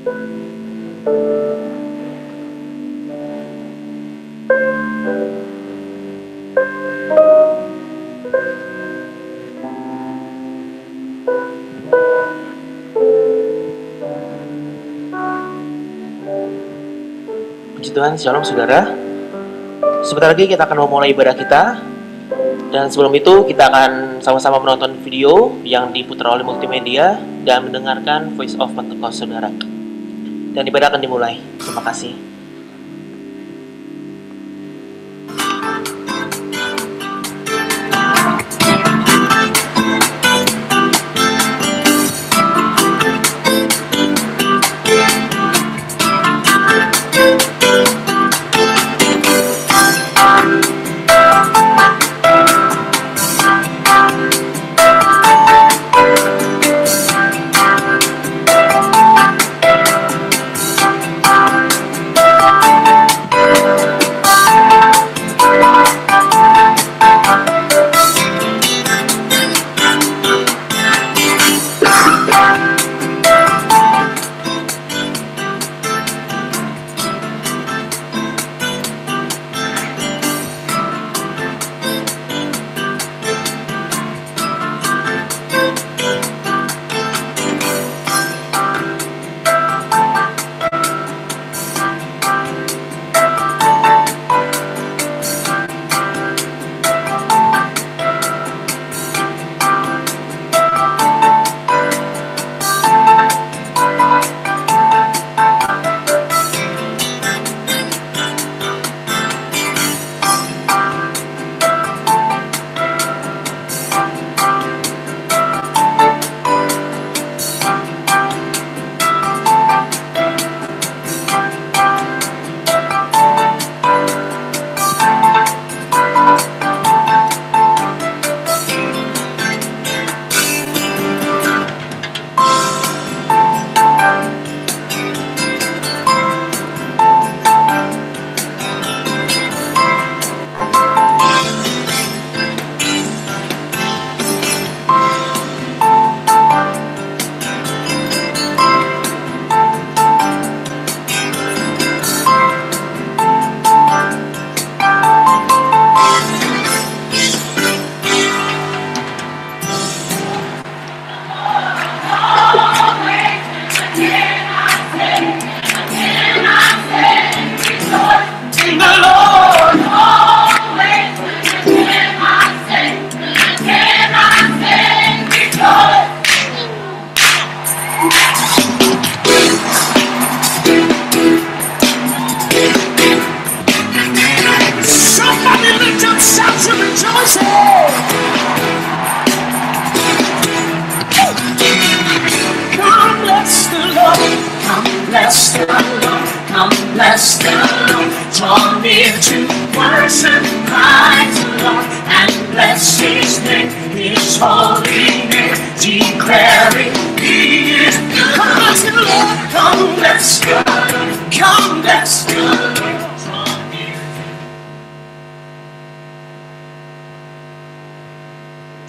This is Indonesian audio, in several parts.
Puji Tuhan, shalom saudara. Sebentar lagi kita akan memulai ibadah kita. Dan sebelum itu kita akan sama-sama menonton video yang diputar oleh multimedia dan mendengarkan Voice of Pentecost saudara. Dan ibadah akan dimulai. Terima kasih.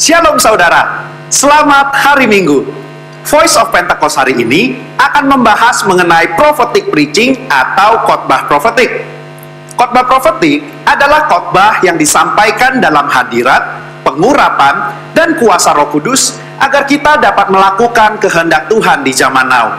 Shalom saudara, selamat hari Minggu. Voice of Pentecost hari ini akan membahas mengenai prophetic preaching atau khotbah profetik. Khotbah profetik adalah khotbah yang disampaikan dalam hadirat, pengurapan, dan kuasa Roh Kudus agar kita dapat melakukan kehendak Tuhan di zaman now.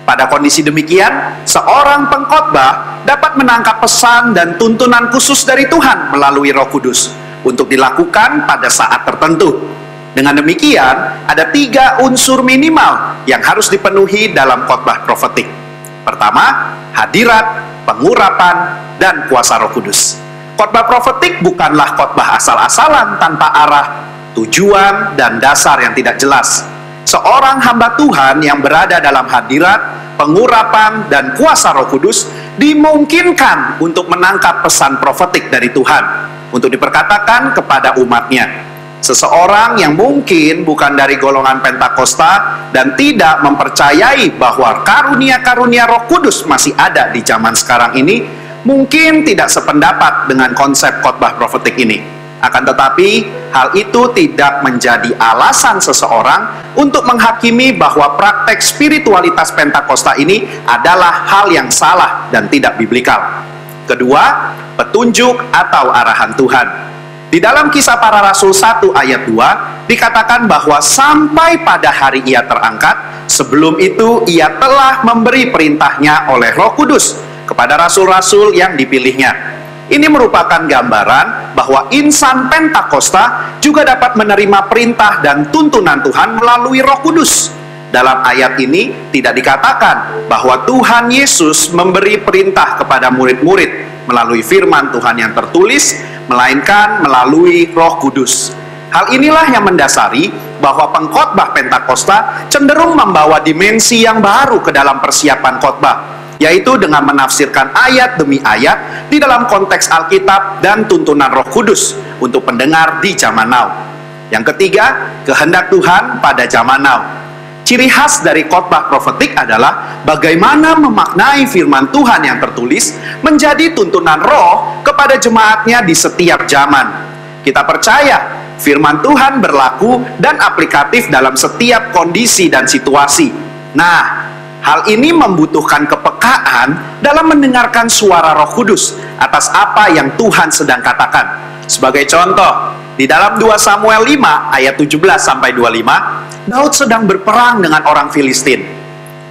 Pada kondisi demikian, seorang pengkhotbah dapat menangkap pesan dan tuntunan khusus dari Tuhan melalui Roh Kudus untuk dilakukan pada saat tertentu. Dengan demikian, ada 3 unsur minimal yang harus dipenuhi dalam khotbah profetik. Pertama, hadirat, pengurapan, dan kuasa Roh Kudus. Khotbah profetik bukanlah khotbah asal-asalan tanpa arah, tujuan, dan dasar yang tidak jelas. Seorang hamba Tuhan yang berada dalam hadirat, pengurapan, dan kuasa Roh Kudus dimungkinkan untuk menangkap pesan profetik dari Tuhan untuk diperkatakan kepada umatnya. Seseorang yang mungkin bukan dari golongan Pentakosta dan tidak mempercayai bahwa karunia-karunia Roh Kudus masih ada di zaman sekarang ini, mungkin tidak sependapat dengan konsep khotbah profetik ini. Akan tetapi, hal itu tidak menjadi alasan seseorang untuk menghakimi bahwa praktek spiritualitas Pentakosta ini adalah hal yang salah dan tidak biblikal. Kedua, petunjuk atau arahan Tuhan. Di dalam Kisah Para Rasul 1 ayat 2, dikatakan bahwa sampai pada hari ia terangkat, sebelum itu ia telah memberi perintahnya oleh Roh Kudus kepada rasul-rasul yang dipilihnya. Ini merupakan gambaran bahwa insan Pentakosta juga dapat menerima perintah dan tuntunan Tuhan melalui Roh Kudus. Dalam ayat ini tidak dikatakan bahwa Tuhan Yesus memberi perintah kepada murid-murid melalui firman Tuhan yang tertulis, melainkan melalui Roh Kudus. Hal inilah yang mendasari bahwa pengkhotbah Pentakosta cenderung membawa dimensi yang baru ke dalam persiapan khotbah, yaitu dengan menafsirkan ayat demi ayat di dalam konteks Alkitab dan tuntunan Roh Kudus untuk pendengar di zaman now. Yang ketiga, kehendak Tuhan pada zaman now. Ciri khas dari khotbah profetik adalah bagaimana memaknai firman Tuhan yang tertulis menjadi tuntunan Roh kepada jemaatnya di setiap zaman. Kita percaya firman Tuhan berlaku dan aplikatif dalam setiap kondisi dan situasi. Nah, hal ini membutuhkan kepekaan dalam mendengarkan suara Roh Kudus atas apa yang Tuhan sedang katakan. Sebagai contoh, di dalam 2 Samuel 5 ayat 17-25, Daud sedang berperang dengan orang Filistin.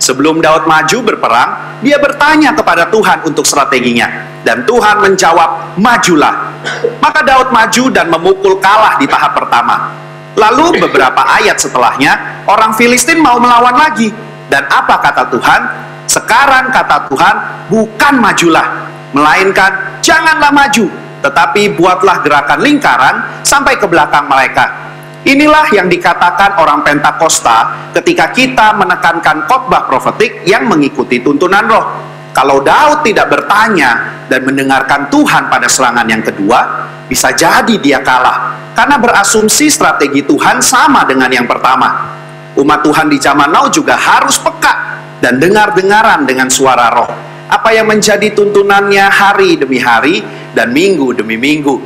Sebelum Daud maju berperang, dia bertanya kepada Tuhan untuk strateginya. Dan Tuhan menjawab, majulah. Maka Daud maju dan memukul kalah di tahap pertama. Lalu beberapa ayat setelahnya, orang Filistin mau melawan lagi. Dan apa kata Tuhan? Sekarang kata Tuhan, bukan majulah, melainkan janganlah maju, tetapi buatlah gerakan lingkaran sampai ke belakang mereka. Inilah yang dikatakan orang Pentakosta ketika kita menekankan khotbah profetik yang mengikuti tuntunan Roh. Kalau Daud tidak bertanya dan mendengarkan Tuhan pada serangan yang kedua, bisa jadi dia kalah karena berasumsi strategi Tuhan sama dengan yang pertama. Umat Tuhan di zaman now juga harus peka dan dengar-dengaran dengan suara Roh. Apa yang menjadi tuntunannya hari demi hari dan minggu demi minggu.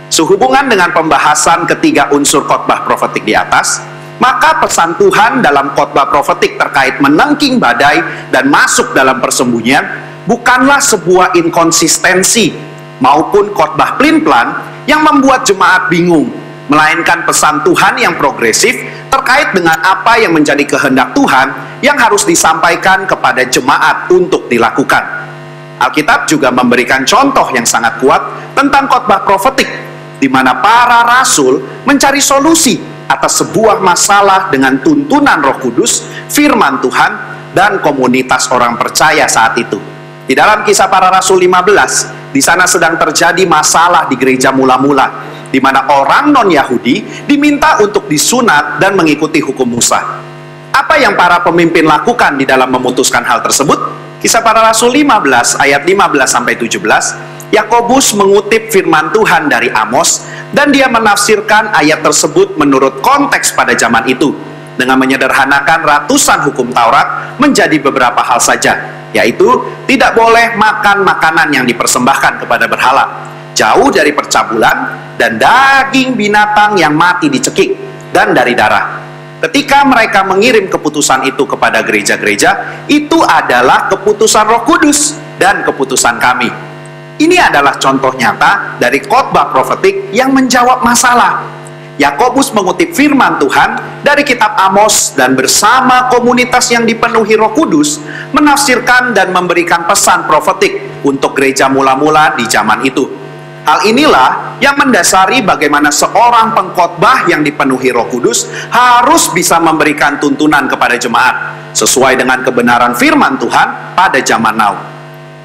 Sehubungan dengan pembahasan ketiga unsur khotbah profetik di atas, maka pesan Tuhan dalam khotbah profetik terkait menengking badai dan masuk dalam persembunyian bukanlah sebuah inkonsistensi maupun khotbah pelin-pelan yang membuat jemaat bingung, melainkan pesan Tuhan yang progresif terkait dengan apa yang menjadi kehendak Tuhan yang harus disampaikan kepada jemaat untuk dilakukan. Alkitab juga memberikan contoh yang sangat kuat tentang khotbah profetik, di mana para rasul mencari solusi atas sebuah masalah dengan tuntunan Roh Kudus, firman Tuhan, dan komunitas orang percaya saat itu. Di dalam Kisah Para Rasul 15, di sana sedang terjadi masalah di gereja mula-mula, di mana orang non-Yahudi diminta untuk disunat dan mengikuti hukum Musa. Apa yang para pemimpin lakukan di dalam memutuskan hal tersebut? Kisah Para Rasul 15 ayat 15-17, Yakobus mengutip firman Tuhan dari Amos dan dia menafsirkan ayat tersebut menurut konteks pada zaman itu dengan menyederhanakan ratusan hukum Taurat menjadi beberapa hal saja, yaitu tidak boleh makan makanan yang dipersembahkan kepada berhala, jauh dari percabulan, dan daging binatang yang mati dicekik, dan dari darah. Ketika mereka mengirim keputusan itu kepada gereja-gereja, itu adalah keputusan Roh Kudus dan keputusan kami. Ini adalah contoh nyata dari khotbah profetik yang menjawab masalah. Yakobus mengutip firman Tuhan dari kitab Amos dan bersama komunitas yang dipenuhi Roh Kudus menafsirkan dan memberikan pesan profetik untuk gereja mula-mula di zaman itu. Hal inilah yang mendasari bagaimana seorang pengkhotbah yang dipenuhi Roh Kudus harus bisa memberikan tuntunan kepada jemaat sesuai dengan kebenaran firman Tuhan pada zaman now.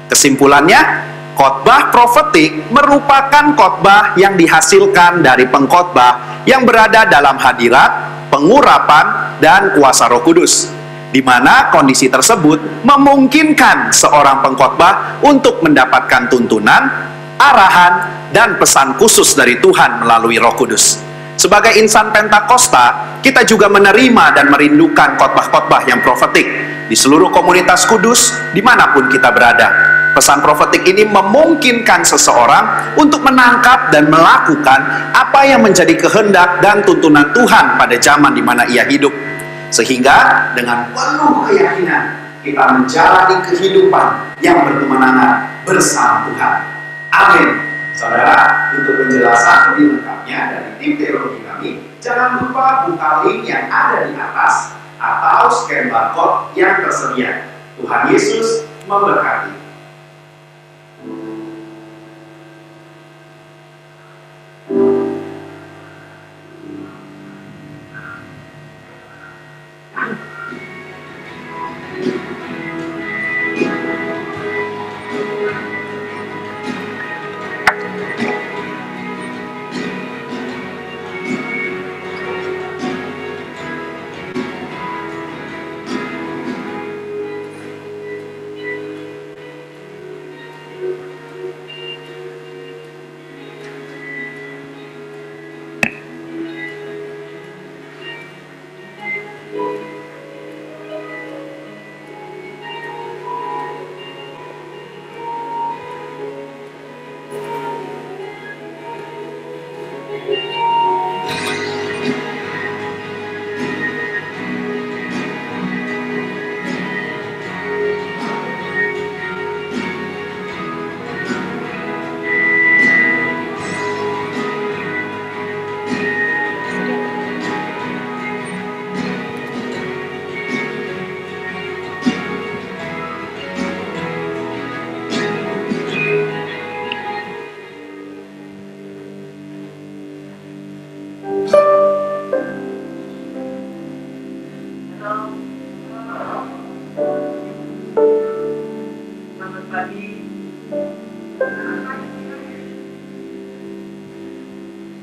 Kesimpulannya, khotbah profetik merupakan khotbah yang dihasilkan dari pengkhotbah yang berada dalam hadirat, pengurapan, dan kuasa Roh Kudus, di mana kondisi tersebut memungkinkan seorang pengkhotbah untuk mendapatkan tuntunan, arahan, dan pesan khusus dari Tuhan melalui Roh Kudus. Sebagai insan Pentakosta, kita juga menerima dan merindukan khotbah-khotbah yang profetik di seluruh komunitas kudus dimanapun kita berada. Pesan profetik ini memungkinkan seseorang untuk menangkap dan melakukan apa yang menjadi kehendak dan tuntunan Tuhan pada zaman di mana ia hidup. Sehingga dengan penuh keyakinan kita menjalani kehidupan yang berkemenangan bersama Tuhan. Amin. Saudara, untuk penjelasan lebih lengkapnya dari tim teologi kami, jangan lupa buka link yang ada di atas atau scan barcode yang tersedia. Tuhan Yesus memberkati.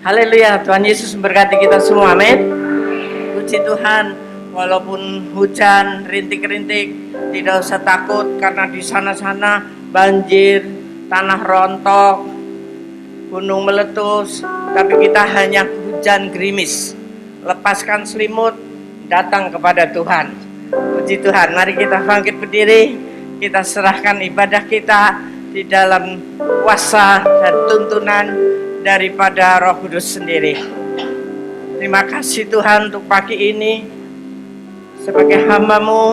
Haleluya, Tuhan Yesus memberkati kita semua, amin. Puji Tuhan, walaupun hujan, rintik-rintik, tidak usah takut karena di sana-sana banjir, tanah rontok, gunung meletus, tapi kita hanya hujan gerimis. Lepaskan selimut, datang kepada Tuhan. Puji Tuhan, mari kita bangkit berdiri, kita serahkan ibadah kita di dalam kuasa dan tuntunan daripada Roh Kudus sendiri. Terima kasih Tuhan untuk pagi ini. Sebagai hamba-Mu,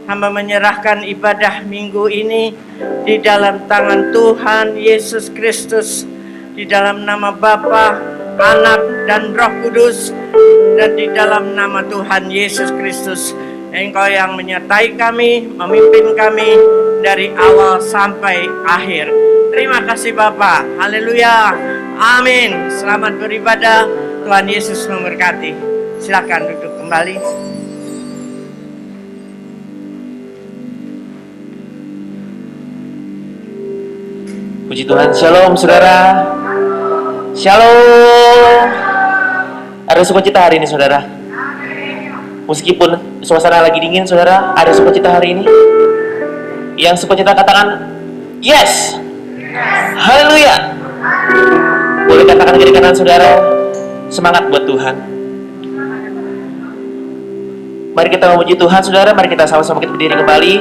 hamba menyerahkan ibadah minggu ini di dalam tangan Tuhan Yesus Kristus, di dalam nama Bapa, Anak, dan Roh Kudus, dan di dalam nama Tuhan Yesus Kristus. Engkau yang menyertai kami, memimpin kami dari awal sampai akhir. Terima kasih Bapa. Haleluya. Amin. Selamat beribadah. Tuhan Yesus memberkati. Silakan duduk kembali. Puji Tuhan. Shalom saudara. Shalom. Ada sukacita hari ini saudara. Meskipun suasana lagi dingin saudara, ada sukacita hari ini. Yang sukacita katakan yes. Haleluya. Boleh katakan kiri kanan saudara, semangat buat Tuhan. Mari kita memuji Tuhan saudara, mari kita sama-sama kita berdiri kembali.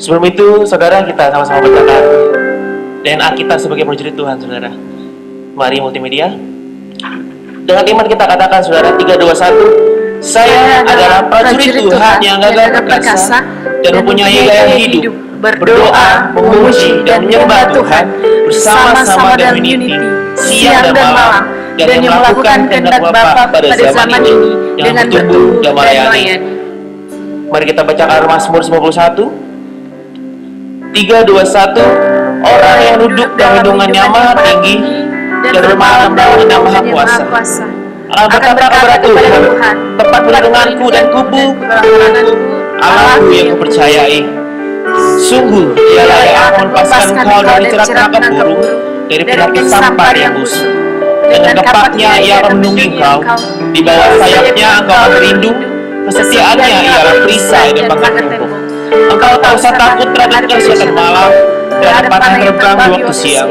Sebelum itu saudara, kita sama-sama bacakan DNA kita sebagai prajurit Tuhan saudara. Mari multimedia. Dengan iman kita katakan saudara, 3, 2, 1. Saya adalah prajurit Tuhan yang gagah perkasa dan mempunyai gaya hidup, berdoa, memuji dan menyembah Tuhan bersama-sama dalam unity, siang dan malam, dan yang melakukan kehendak Bapa pada zaman ini dengan bertumbuh dan melayani. Mari kita bacakan Mazmur 91. 3, 2, 1. Orang yang duduk dalam lindungannya Maha Tinggi dan bermalam dalam Nama Maha Kuasa akan berkata kepada Tuhan, tempat perlindunganku dan kubu, Allahku yang kupercayai. Sungguh dialah yang akan melepaskan kau dari jerat penangkap burung, dari penyakit sampar yang busuk. Dengan kepaknya ia akan melindungi kau, di bawah sayapnya engkau akan berlindung, kesetiaannya ialah perisai dan bangkai tubuh. Engkau tak usah takut terhadap kesehatan malam, terhadap panah yang terbang di waktu siang,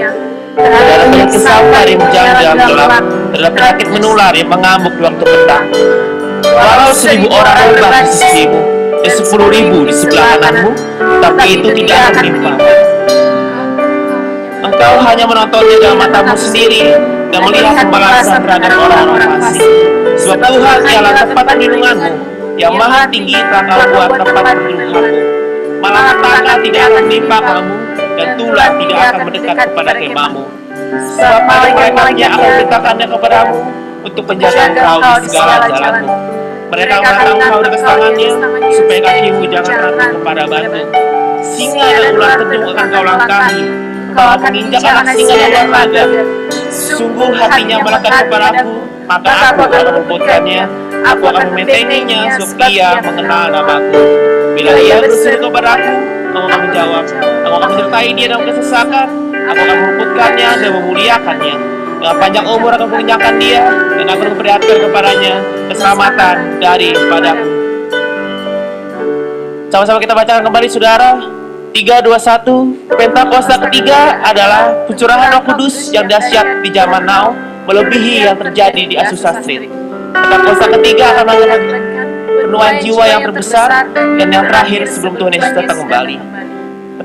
terhadap penyakit sampar yang menjalar dalam gelap, terhadap penyakit menular yang mengamuk di waktu petang. Walau 1000 orang rebah di sisimu dan 10.000 di sebelah kananmu, tapi itu tidak akan menimpa. Engkau hanya menontonnya dalam matamu sendiri dan melihat pembalasan terhadap orang-orang fasik. Sebab Tuhan ialah tempat perlindunganmu, yang maha tinggi telah kau buat tempat perlindunganmu. Malapetaka tidak akan menimpa kamu, dan tulah tidak akan mendekat kepada kemahmu. Sebab malaikat-malaikatnya akan memerintahkannya kepadamu untuk menjaga engkau di segala jalanmu. Mereka menatang engkau dengan tangannya, supaya kakimu jangan terjatuh kepada batu. Singa dan ular tentu akan kau langkahi. Kau akan menginjak anak singa dan ular naga. Sungguh hatinya melekat kepadaku, maka aku akan meluputkannya. Aku akan membentenginya, sebab ia mengenal namaku. Bila ia berseru kepadaku, aku akan menjawab. Aku akan menyertai dia dalam kesesakan. Aku akan meluputkannya dan memuliakannya. Dengan panjang umur akan mengenyangkan dia, dan aku akan memperlihatkan kepadanya keselamatan daripadaku. Sama-sama kita bacakan kembali, saudara. 3, 2, 1. Pentakosta ketiga adalah pencurahan Roh Kudus yang dahsyat di zaman now, melebihi yang terjadi di Azusa Street. Pentakosta ketiga akan melakukan penuaian jiwa yang terbesar dan yang terakhir sebelum Tuhan Yesus datang kembali.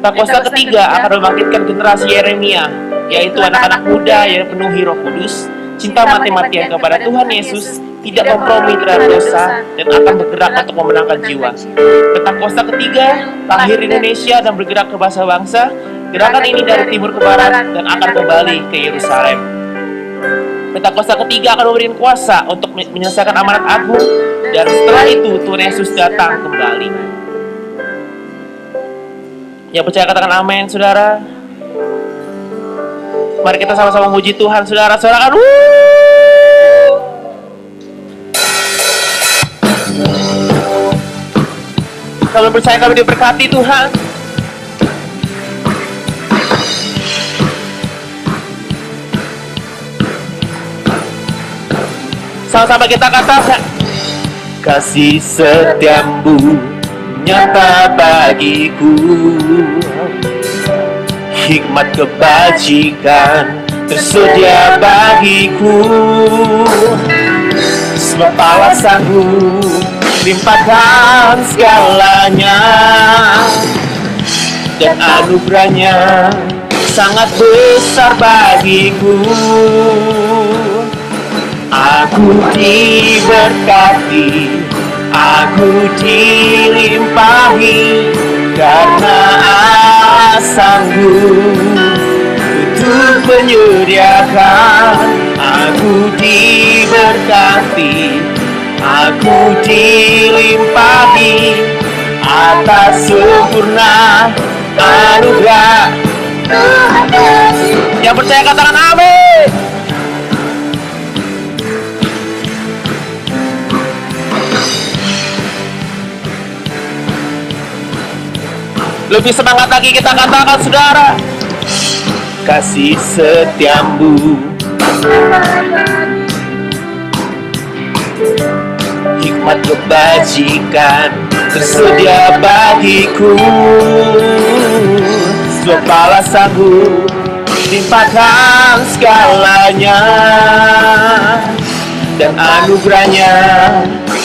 Pentakosta ketiga akan membangkitkan generasi Yeremia, yaitu anak-anak muda yang penuhi Roh Kudus, cinta mati-matian kepada Tuhan Yesus, tidak kompromi terhadap dosa, dan akan bergerak untuk memenangkan jiwa. Pentakosta ketiga lahir di Indonesia dan bergerak ke bangsa-bangsa. Gerakan ini dari timur ke barat dan akan kembali ke Yerusalem. Pentakosta ketiga akan memberikan kuasa untuk menyelesaikan amanat agung, dan setelah itu Tuhan Yesus datang kembali. Yang percaya katakan amin, saudara. Mari kita sama-sama memuji Tuhan, saudara. Sorakan, kami percaya kami diberkati Tuhan. Sama-sama kita katakan, kasih setiamu nyata bagiku, hikmat kebajikan tersedia bagiku. Sebab alasanmu limpahkan segalanya, dan anugerahnya sangat besar bagiku. Aku diberkati, aku dilimpahi, karena sanggup untuk menyediakan. Aku diberkati, aku dilimpahi atas sempurna anugerah Tuhan Yesus. Yang percaya katakan amin. Lebih semangat lagi kita katakan, saudara. Kasih setiamu, hikmat kebajikan tersedia bagiku. Sebab balasanmu limpahkan segalanya, dan anugerahnya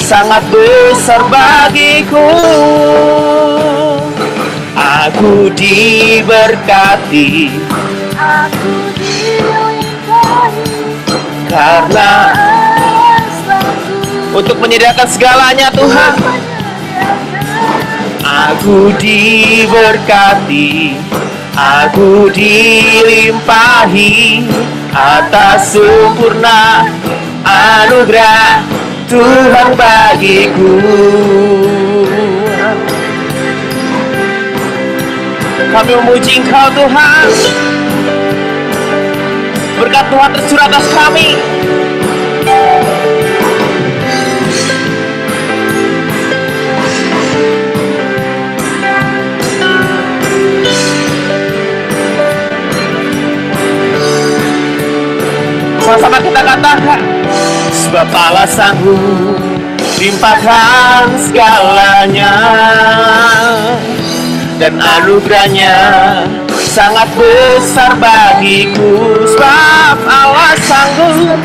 sangat besar bagiku. Aku diberkati, aku dilimpahi, karena untuk menyediakan segalanya Tuhan. Aku diberkati, aku dilimpahi atas sempurna anugerah Tuhan bagiku. Kami memuji Engkau Tuhan. Berkat Tuhan tercurah atas kami. Sama-sama kita katakan, sebab alasanmu limpahkan segalanya, dan anugerahnya sangat besar bagiku, sebab Allah sanggup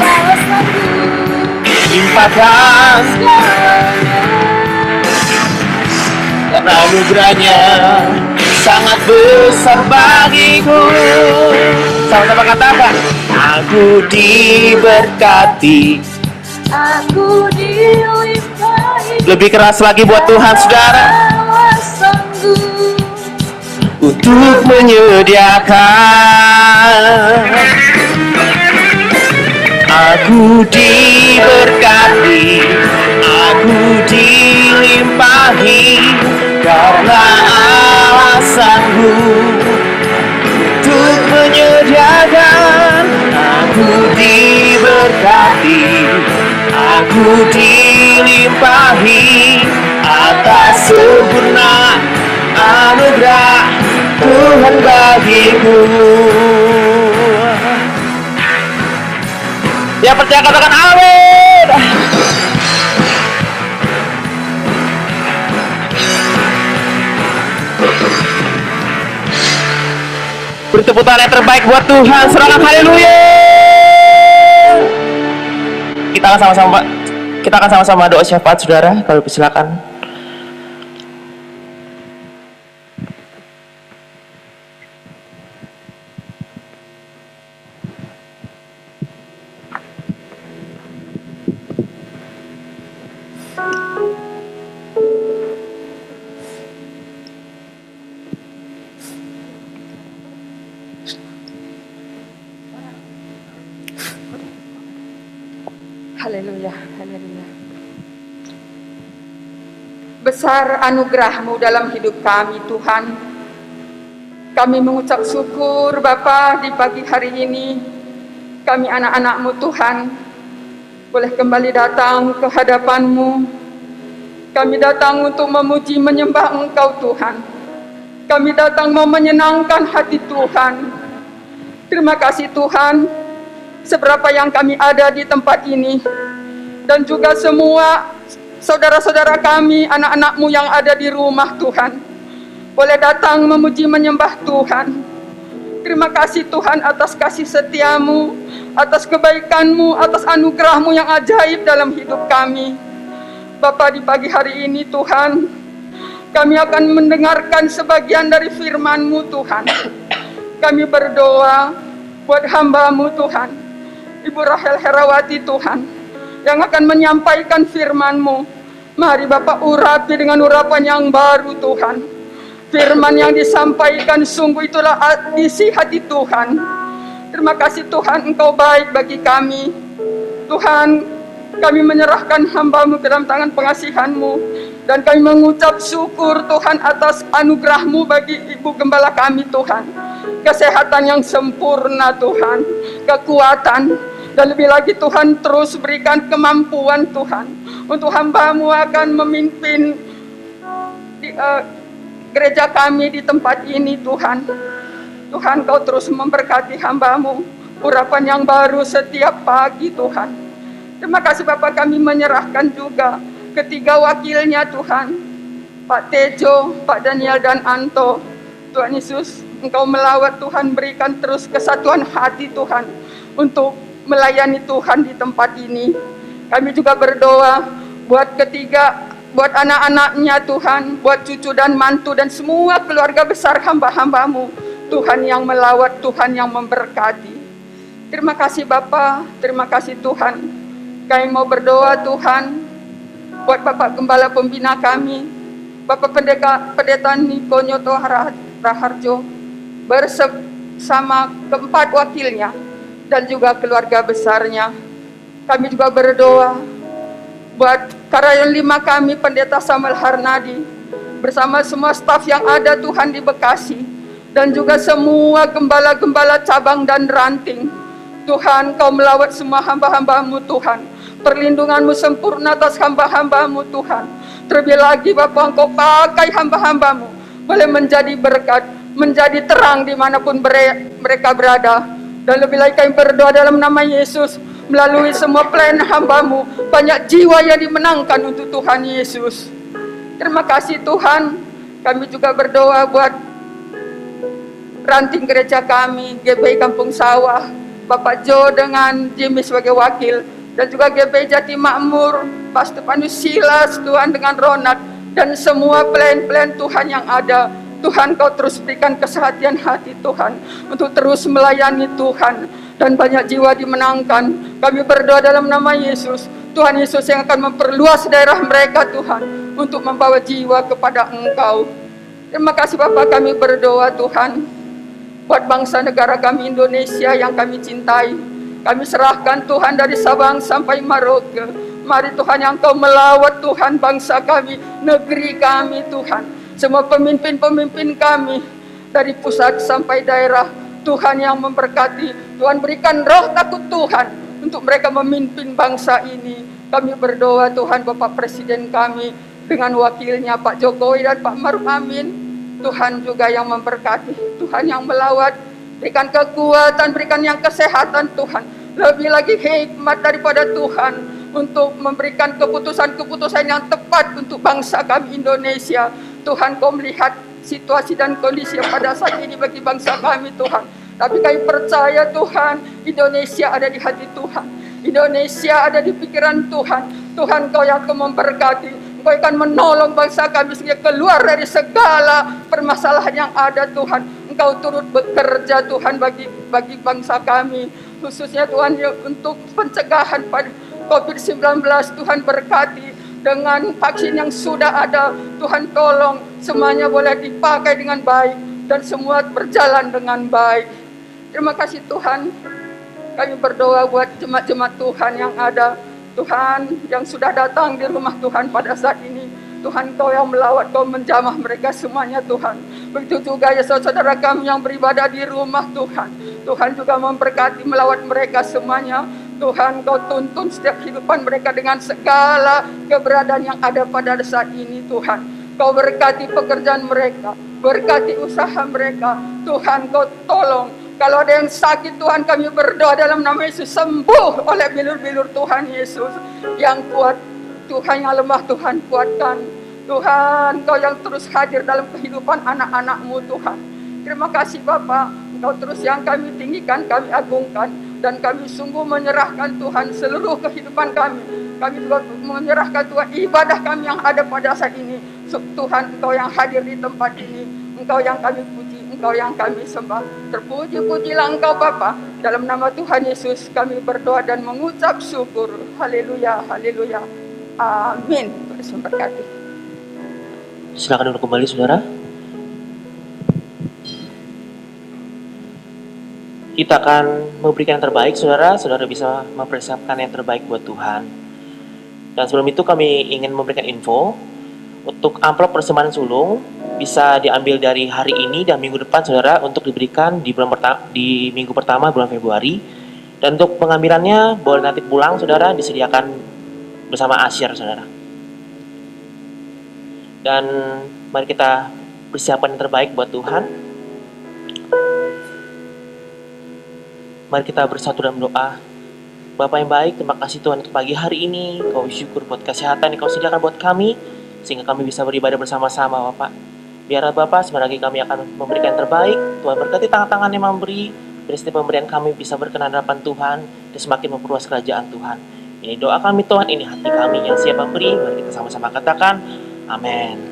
limpahkan karena anugerahnya sangat besar bagiku. Sama-sama katakan, aku diberkati, aku dilimpahi. Lebih keras lagi buat Tuhan, saudara, Allah sanggup untuk menyediakan. Aku diberkati, aku dilimpahi, karena Allah sanggup untuk menyediakan. Aku diberkati, aku dilimpahi atas sempurna anugerah Tuhan bagiku. Yang percaya katakan amin. Beri tepuk tangan yang terbaik buat Tuhan. Serangan haleluya. Kita akan sama-sama doa syafaat, saudara. Kalau silakan. Haleluya, haleluya. Besar anugerah-Mu dalam hidup kami, Tuhan. Kami mengucap syukur Bapa di pagi hari ini. Kami anak-anak-Mu, Tuhan, boleh kembali datang ke hadapan-Mu. Kami datang untuk memuji menyembah Engkau, Tuhan. Kami datang mau menyenangkan hati Tuhan. Terima kasih Tuhan, seberapa yang kami ada di tempat ini, dan juga semua saudara-saudara kami, anak-anak-Mu yang ada di rumah, Tuhan, boleh datang memuji menyembah Tuhan. Terima kasih Tuhan atas kasih setia-Mu, atas kebaikan-Mu, atas anugerah-Mu yang ajaib dalam hidup kami. Bapa, di pagi hari ini Tuhan, kami akan mendengarkan sebagian dari firman-Mu, Tuhan. Kami berdoa buat hamba-Mu, Tuhan, Ibu Rahel Herawati, Tuhan, yang akan menyampaikan firman-Mu. Mari Bapak urapi dengan urapan yang baru, Tuhan. Firman yang disampaikan sungguh itulah isi hati Tuhan. Terima kasih Tuhan, Engkau baik bagi kami. Tuhan, kami menyerahkan hamba-Mu ke dalam tangan pengasihan-Mu, dan kami mengucap syukur Tuhan atas anugerah-Mu bagi Ibu Gembala kami, Tuhan. Kesehatan yang sempurna, Tuhan, kekuatan, dan lebih lagi Tuhan terus berikan kemampuan Tuhan untuk hamba-Mu akan memimpin gereja kami di tempat ini, Tuhan. Tuhan, Kau terus memberkati hamba-Mu, urapan yang baru setiap pagi, Tuhan. Terima kasih Bapak, kami menyerahkan juga ketiga wakilnya, Tuhan, Pak Tejo, Pak Daniel, dan Anto. Tuhan Yesus, Engkau melawat Tuhan, berikan terus kesatuan hati Tuhan untuk melayani Tuhan di tempat ini. Kami juga berdoa buat buat anak-anaknya Tuhan, buat cucu dan mantu dan semua keluarga besar hamba-hamba-Mu, Tuhan yang melawat, Tuhan yang memberkati. Terima kasih Bapa, terima kasih Tuhan. Kami mau berdoa Tuhan buat Bapak Gembala Pembina kami, Bapak Pendeta Niko Nyoto Raharjo, bersama keempat wakilnya dan juga keluarga besarnya. Kami juga berdoa buat karyawan 5 kami, Pendeta Samuel Harnadi, bersama semua staf yang ada Tuhan di Bekasi, dan juga semua gembala-gembala cabang dan ranting. Tuhan, Kau melawat semua hamba-hamba-Mu, Tuhan. Perlindungan-Mu sempurna atas hamba-hamba-Mu, Tuhan. Terlebih lagi Bapa, Engkau pakai hamba-hamba-Mu boleh menjadi berkat, menjadi terang dimanapun mereka berada. Dan lebih lagi kami berdoa dalam nama Yesus, melalui semua pelayanan hamba-Mu, banyak jiwa yang dimenangkan untuk Tuhan Yesus. Terima kasih Tuhan. Kami juga berdoa buat ranting gereja kami, GBI Kampung Sawah, Bapak Jo dengan Jimmy sebagai wakil, dan juga GBI Jati Makmur, Pak Stefanus Silas, Tuhan dengan Ronald, dan semua pelayan-pelayan Tuhan yang ada. Tuhan, Kau terus berikan kesehatan hati Tuhan, untuk terus melayani Tuhan, dan banyak jiwa dimenangkan. Kami berdoa dalam nama Yesus, Tuhan Yesus yang akan memperluas daerah mereka Tuhan, untuk membawa jiwa kepada Engkau. Terima kasih Bapa, kami berdoa Tuhan, buat bangsa negara kami Indonesia yang kami cintai. Kami serahkan Tuhan dari Sabang sampai Merauke. Mari Tuhan yang Kau melawat Tuhan bangsa kami, negeri kami Tuhan. Semua pemimpin-pemimpin kami dari pusat sampai daerah, Tuhan yang memberkati. Tuhan berikan roh takut Tuhan untuk mereka memimpin bangsa ini. Kami berdoa Tuhan Bapak Presiden kami dengan wakilnya Pak Jokowi dan Pak Maruf Amin. Tuhan juga yang memberkati, Tuhan yang melawat, berikan kekuatan, berikan yang kesehatan Tuhan. Lebih lagi hikmat daripada Tuhan untuk memberikan keputusan-keputusan yang tepat untuk bangsa kami Indonesia. Tuhan, Kau melihat situasi dan kondisi yang pada saat ini bagi bangsa kami Tuhan. Tapi kami percaya Tuhan, Indonesia ada di hati Tuhan, Indonesia ada di pikiran Tuhan. Tuhan, Kau yang akan memberkati, Kau akan menolong bangsa kami sehingga keluar dari segala permasalahan yang ada Tuhan. Engkau turut bekerja Tuhan bagi bangsa kami, khususnya Tuhan untuk pencegahan pada COVID-19. Tuhan berkati dengan vaksin yang sudah ada, Tuhan tolong semuanya boleh dipakai dengan baik dan semua berjalan dengan baik. Terima kasih Tuhan. Kami berdoa buat jemaat-jemaat Tuhan yang ada, Tuhan yang sudah datang di rumah Tuhan pada saat ini. Tuhan, Kau yang melawat, Kau menjamah mereka semuanya Tuhan. Begitu juga ya saudara kami yang beribadah di rumah Tuhan. Tuhan juga memberkati, melawat mereka semuanya. Tuhan, Kau tuntun setiap kehidupan mereka dengan segala keberadaan yang ada pada saat ini Tuhan. Kau berkati pekerjaan mereka, berkati usaha mereka. Tuhan, Kau tolong. Kalau ada yang sakit Tuhan, kami berdoa dalam nama Yesus, sembuh oleh bilur-bilur Tuhan Yesus. Yang kuat Tuhan, yang lemah Tuhan kuatkan. Tuhan, Kau yang terus hadir dalam kehidupan anak-anak-Mu Tuhan. Terima kasih Bapa, Engkau terus yang kami tinggikan, kami agungkan. Dan kami sungguh menyerahkan Tuhan seluruh kehidupan kami. Kami juga menyerahkan Tuhan ibadah kami yang ada pada saat ini. Tuhan, Engkau yang hadir di tempat ini, Engkau yang kami puji, Engkau yang kami sembah. Terpuji-pujilah Engkau Bapa. Dalam nama Tuhan Yesus kami berdoa dan mengucap syukur. Haleluya, haleluya. Amin. Tuhan berkati. Silakan duduk kembali saudara. Kita akan memberikan yang terbaik saudara. Saudara bisa mempersiapkan yang terbaik buat Tuhan. Dan sebelum itu kami ingin memberikan info. Untuk amplop persembahan sulung bisa diambil dari hari ini dan minggu depan saudara, untuk diberikan di minggu pertama bulan Februari. Dan untuk pengambilannya boleh nanti pulang saudara, disediakan bersama Asyir saudara. Dan mari kita persiapkan yang terbaik buat Tuhan. Mari kita bersatu dalam doa. Bapa yang baik, terima kasih Tuhan untuk pagi hari ini. Kau syukur buat kesehatan yang Kau sediakan buat kami, sehingga kami bisa beribadah bersama-sama Bapak. Biarlah Bapak, sebentar lagi kami akan memberikan yang terbaik. Tuhan berkati tangan-tangan yang memberi, dari setiap pemberian kami bisa berkenan hadapan Tuhan, dan semakin memperluas kerajaan Tuhan. Ini doa kami Tuhan, ini hati kami yang siap memberi. Mari kita sama-sama katakan, amin.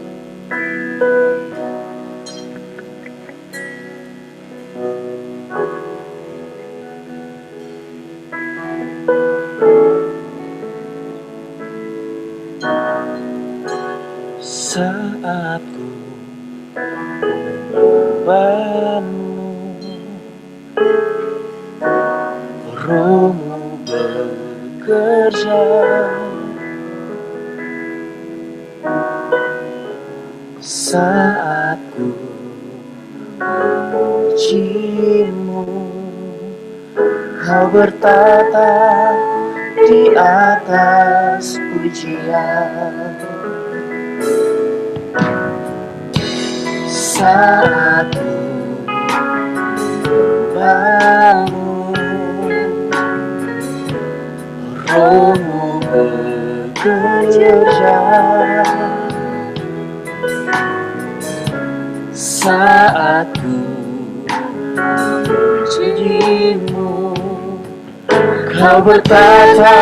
Saat ku membebanmu, Roh-Mu bekerja. Saat ku memuji-Mu, Kau bertata di atas pujian. Saat ku membangun, Roh-Mu bekerja. Saat ku memujimu. Kau bertata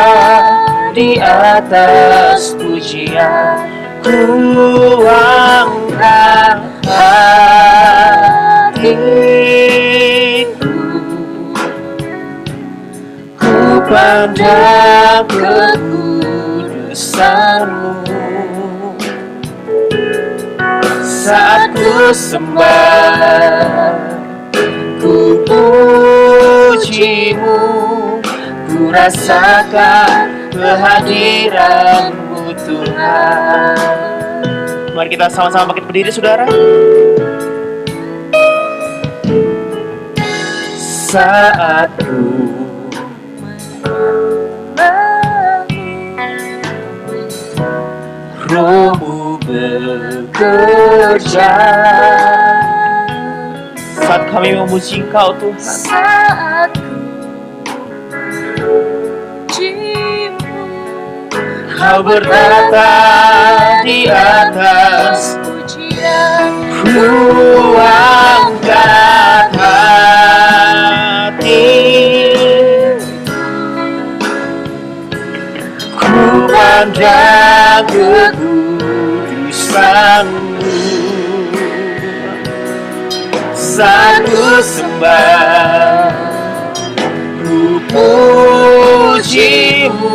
di atas pujian, ku angkat hatiku, ku pandang kekudusanmu. Saat ku sembah, ku pujimu, ku rasakan kehadiran-Mu Tuhan. Mari kita sama-sama bangkit berdiri, saudara. Saat ku Roh-Mu bekerja, saat kami memuji Engkau Tuhan, Saat ku memujimu, Kau bertata di atas pujian ku angkat hati, ku pandang kekudusan-Mu. Saat ku sembah, ku pujimu,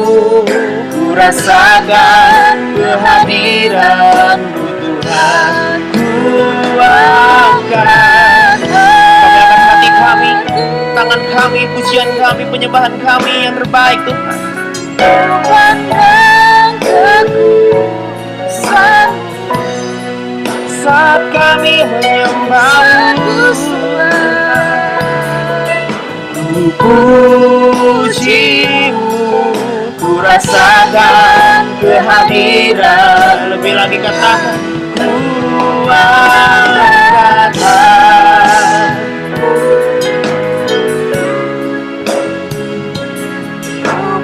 ku rasakan kehadiran-Mu Tuhan. Ku angkat hati kami, tangan kami, pujian kami, penyembahan kami yang terbaik Tuhan. pandang kekudusan Saat kami menyembah-Mu, ku pujimu, ku rasakan kehadiran. Lebih lagi katakan, ku angkat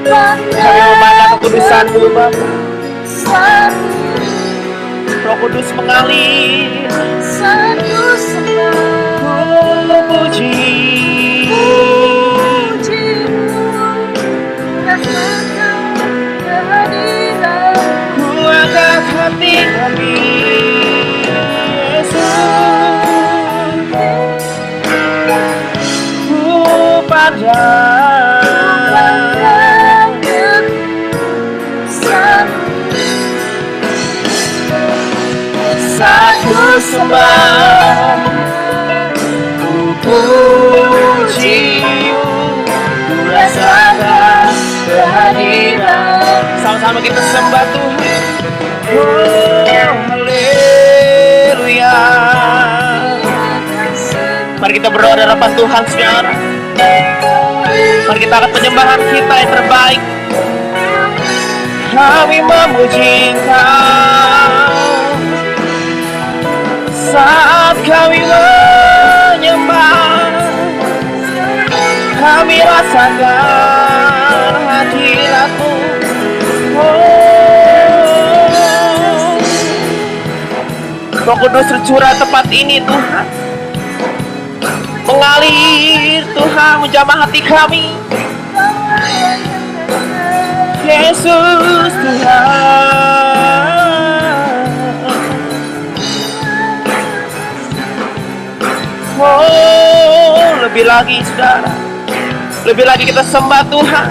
kami memandang kekudusan-Mu Bapa. Roh Kudus mengalir, satu sembah ku puji, rasakan kehadiran ku angkat hati kami, Yesus, ku pandang saat ku sembah, ku puji-Mu, ku rasakan kehadiran. Sama-sama kita sembah Tuhan. Oh, haleluya. Mari kita berdoa di hadapan Tuhan, saudara. Mari kita angkat penyembahan kita yang terbaik. Kami memuji Engkau saat kami menyembah, kami rasakan hadirat-Mu. Oh, Roh Kudus tercurah tempat ini Tuhan, mengalir Tuhan, menjamah hati kami. Yesus Tuhan, oh, lebih lagi saudara, lebih lagi kita sembah Tuhan.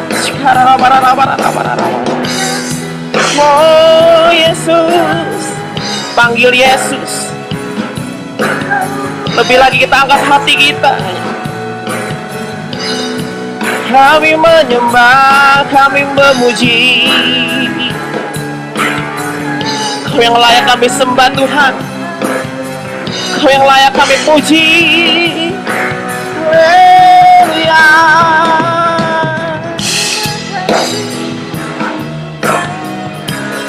Oh Yesus, panggil Yesus. Lebih lagi kita angkat hati kita. Kami menyembah, kami memuji. Kau yang layak kami sembah Tuhan, Kau yang layak kami puji. Haleluya.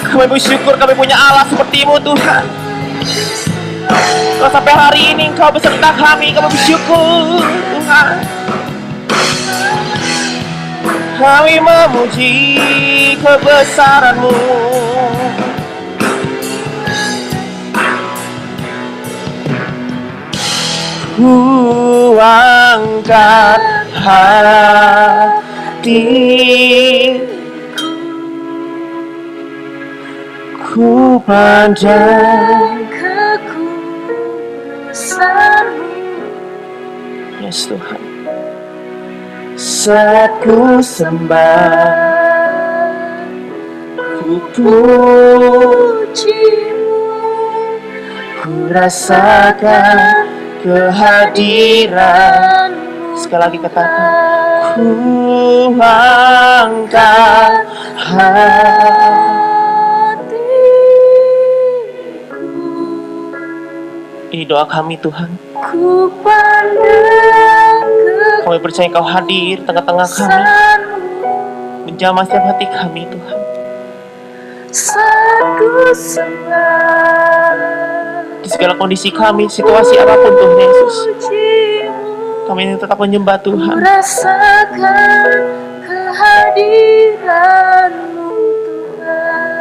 Kami bersyukur kami punya Allah seperti-Mu Tuhan. Kalau sampai hari ini Engkau beserta kami bersyukur Tuhan. Kami memuji kebesaran-Mu. Ku angkat hatiku pandang kekudusan-Mu. Yes Tuhan, saat ku sembah, ku Puji-Mu, ku rasakan kehadiran. Sekali lagi katakan, ku angkat ini doa kami Tuhan. ku pandang Kami percaya Kau hadir tengah-tengah kami, kekudusan-Mu. menjamah setiap hati kami Tuhan. Saat ku sembah, Di segala kondisi kami, situasi apapun Tuhan Yesus, puji-Mu, kami ingin tetap menyembah ku Tuhan. rasakan kehadiran-Mu Tuhan.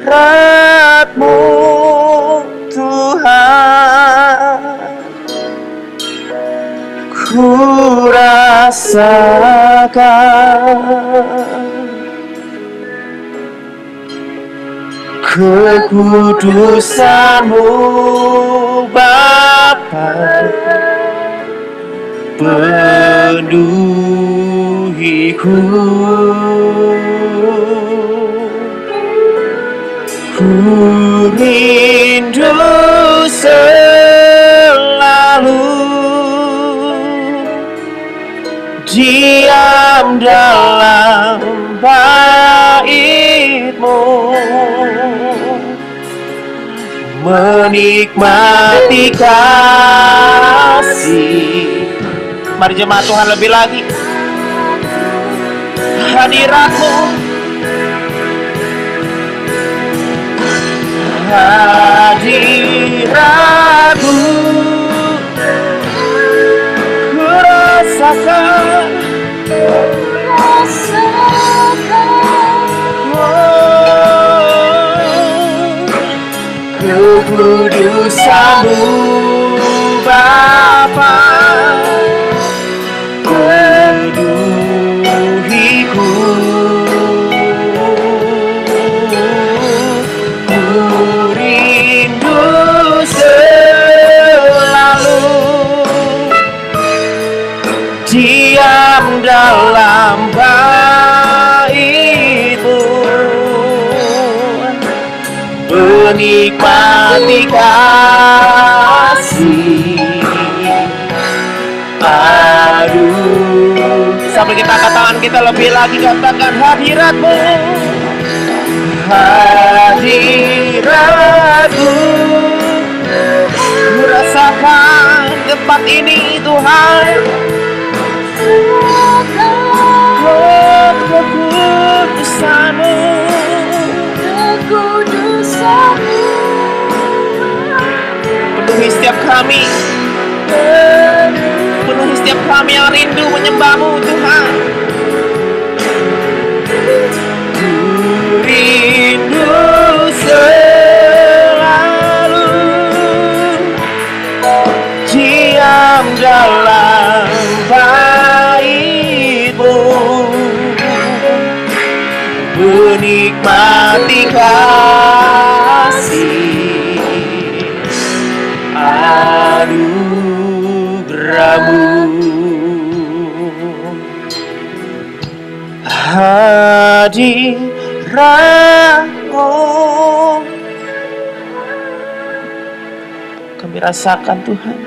Hadirat-Mu Tuhan, ku rasakan kekudusan-Mu Bapa, penuhiku. Ku rindu selalu diam dalam bait-Mu, menikmati kasih. Mari jemaat Tuhan lebih lagi, hadirat-Mu, hadirat-Mu, ku rasakan, kekudusan-Mu Bapa, penuhiku. Ku rindu selalu diam dalam bait-Mu, menikmati kasih. Aduh, sampai kita angkat tangan kita lebih lagi, katakan hadirat-Mu, hadirat-Mu, ku rasakan tempat ini Tuhan. Oh, kekudusan-Mu, penuhi setiap kami, penuhi setiap kami yang rindu menyembah-Mu Tuhan. Ku rindu selalu diam dalam bait-Mu, menikmati kasih anugerah-Mu. Hadirat-Mu kami rasakan Tuhan.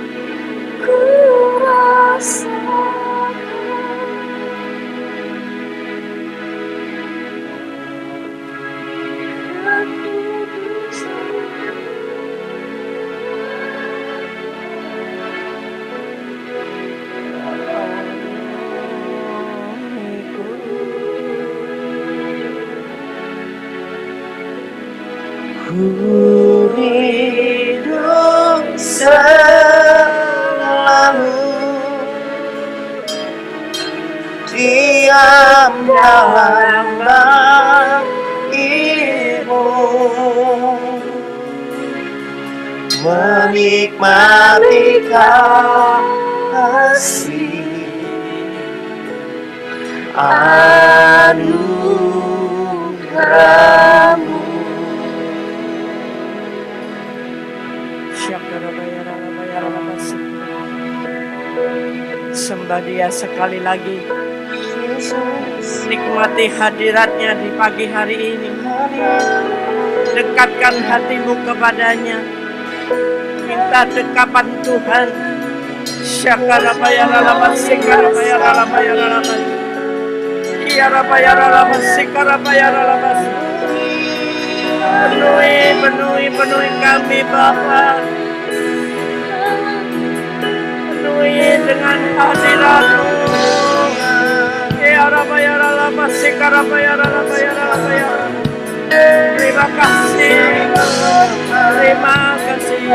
Ku rindu selalu diam dalam bait-Mu, menikmati kasih anugerah-Mu. Sembah Dia sekali lagi. Nikmati hadiratnya di pagi hari ini. Dekatkan hatimu kepadanya. Minta dekapan Tuhan. Syakarabayaralabas, sikarabayaralabayaralabas. Iyarabayaralabas, sikarabayaralabas. Penuhi kami Bapa. Penuhi dengan hadirat-Mu. Iyarabayaralabas, sikarabayaralabayaralabas. Terima kasih. Terima kasih.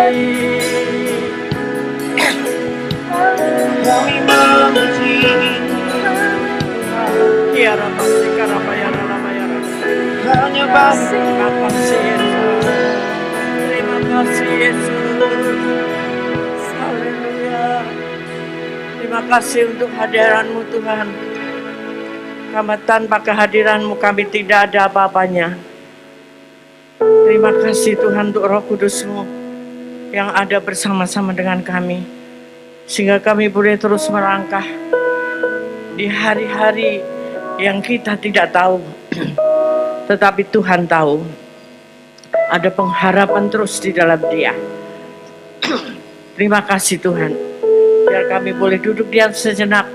Kami memuji. Ya Rabbi, sikarabayaralabayaralabas. Hanya Bapa. Terima kasih Yesus. Terima kasih Yesus. Haleluya. Terima kasih untuk hadiran-Mu Tuhan. Karena tanpa kehadiran-Mu kami tidak ada apa-apanya. Terima kasih Tuhan untuk Roh Kudus-Mu yang ada bersama-sama dengan kami. Sehingga kami boleh terus melangkah di hari-hari yang kita tidak tahu. Tetapi Tuhan tahu. Ada pengharapan terus di dalam Dia. Terima kasih Tuhan. Biar kami boleh duduk diam sejenak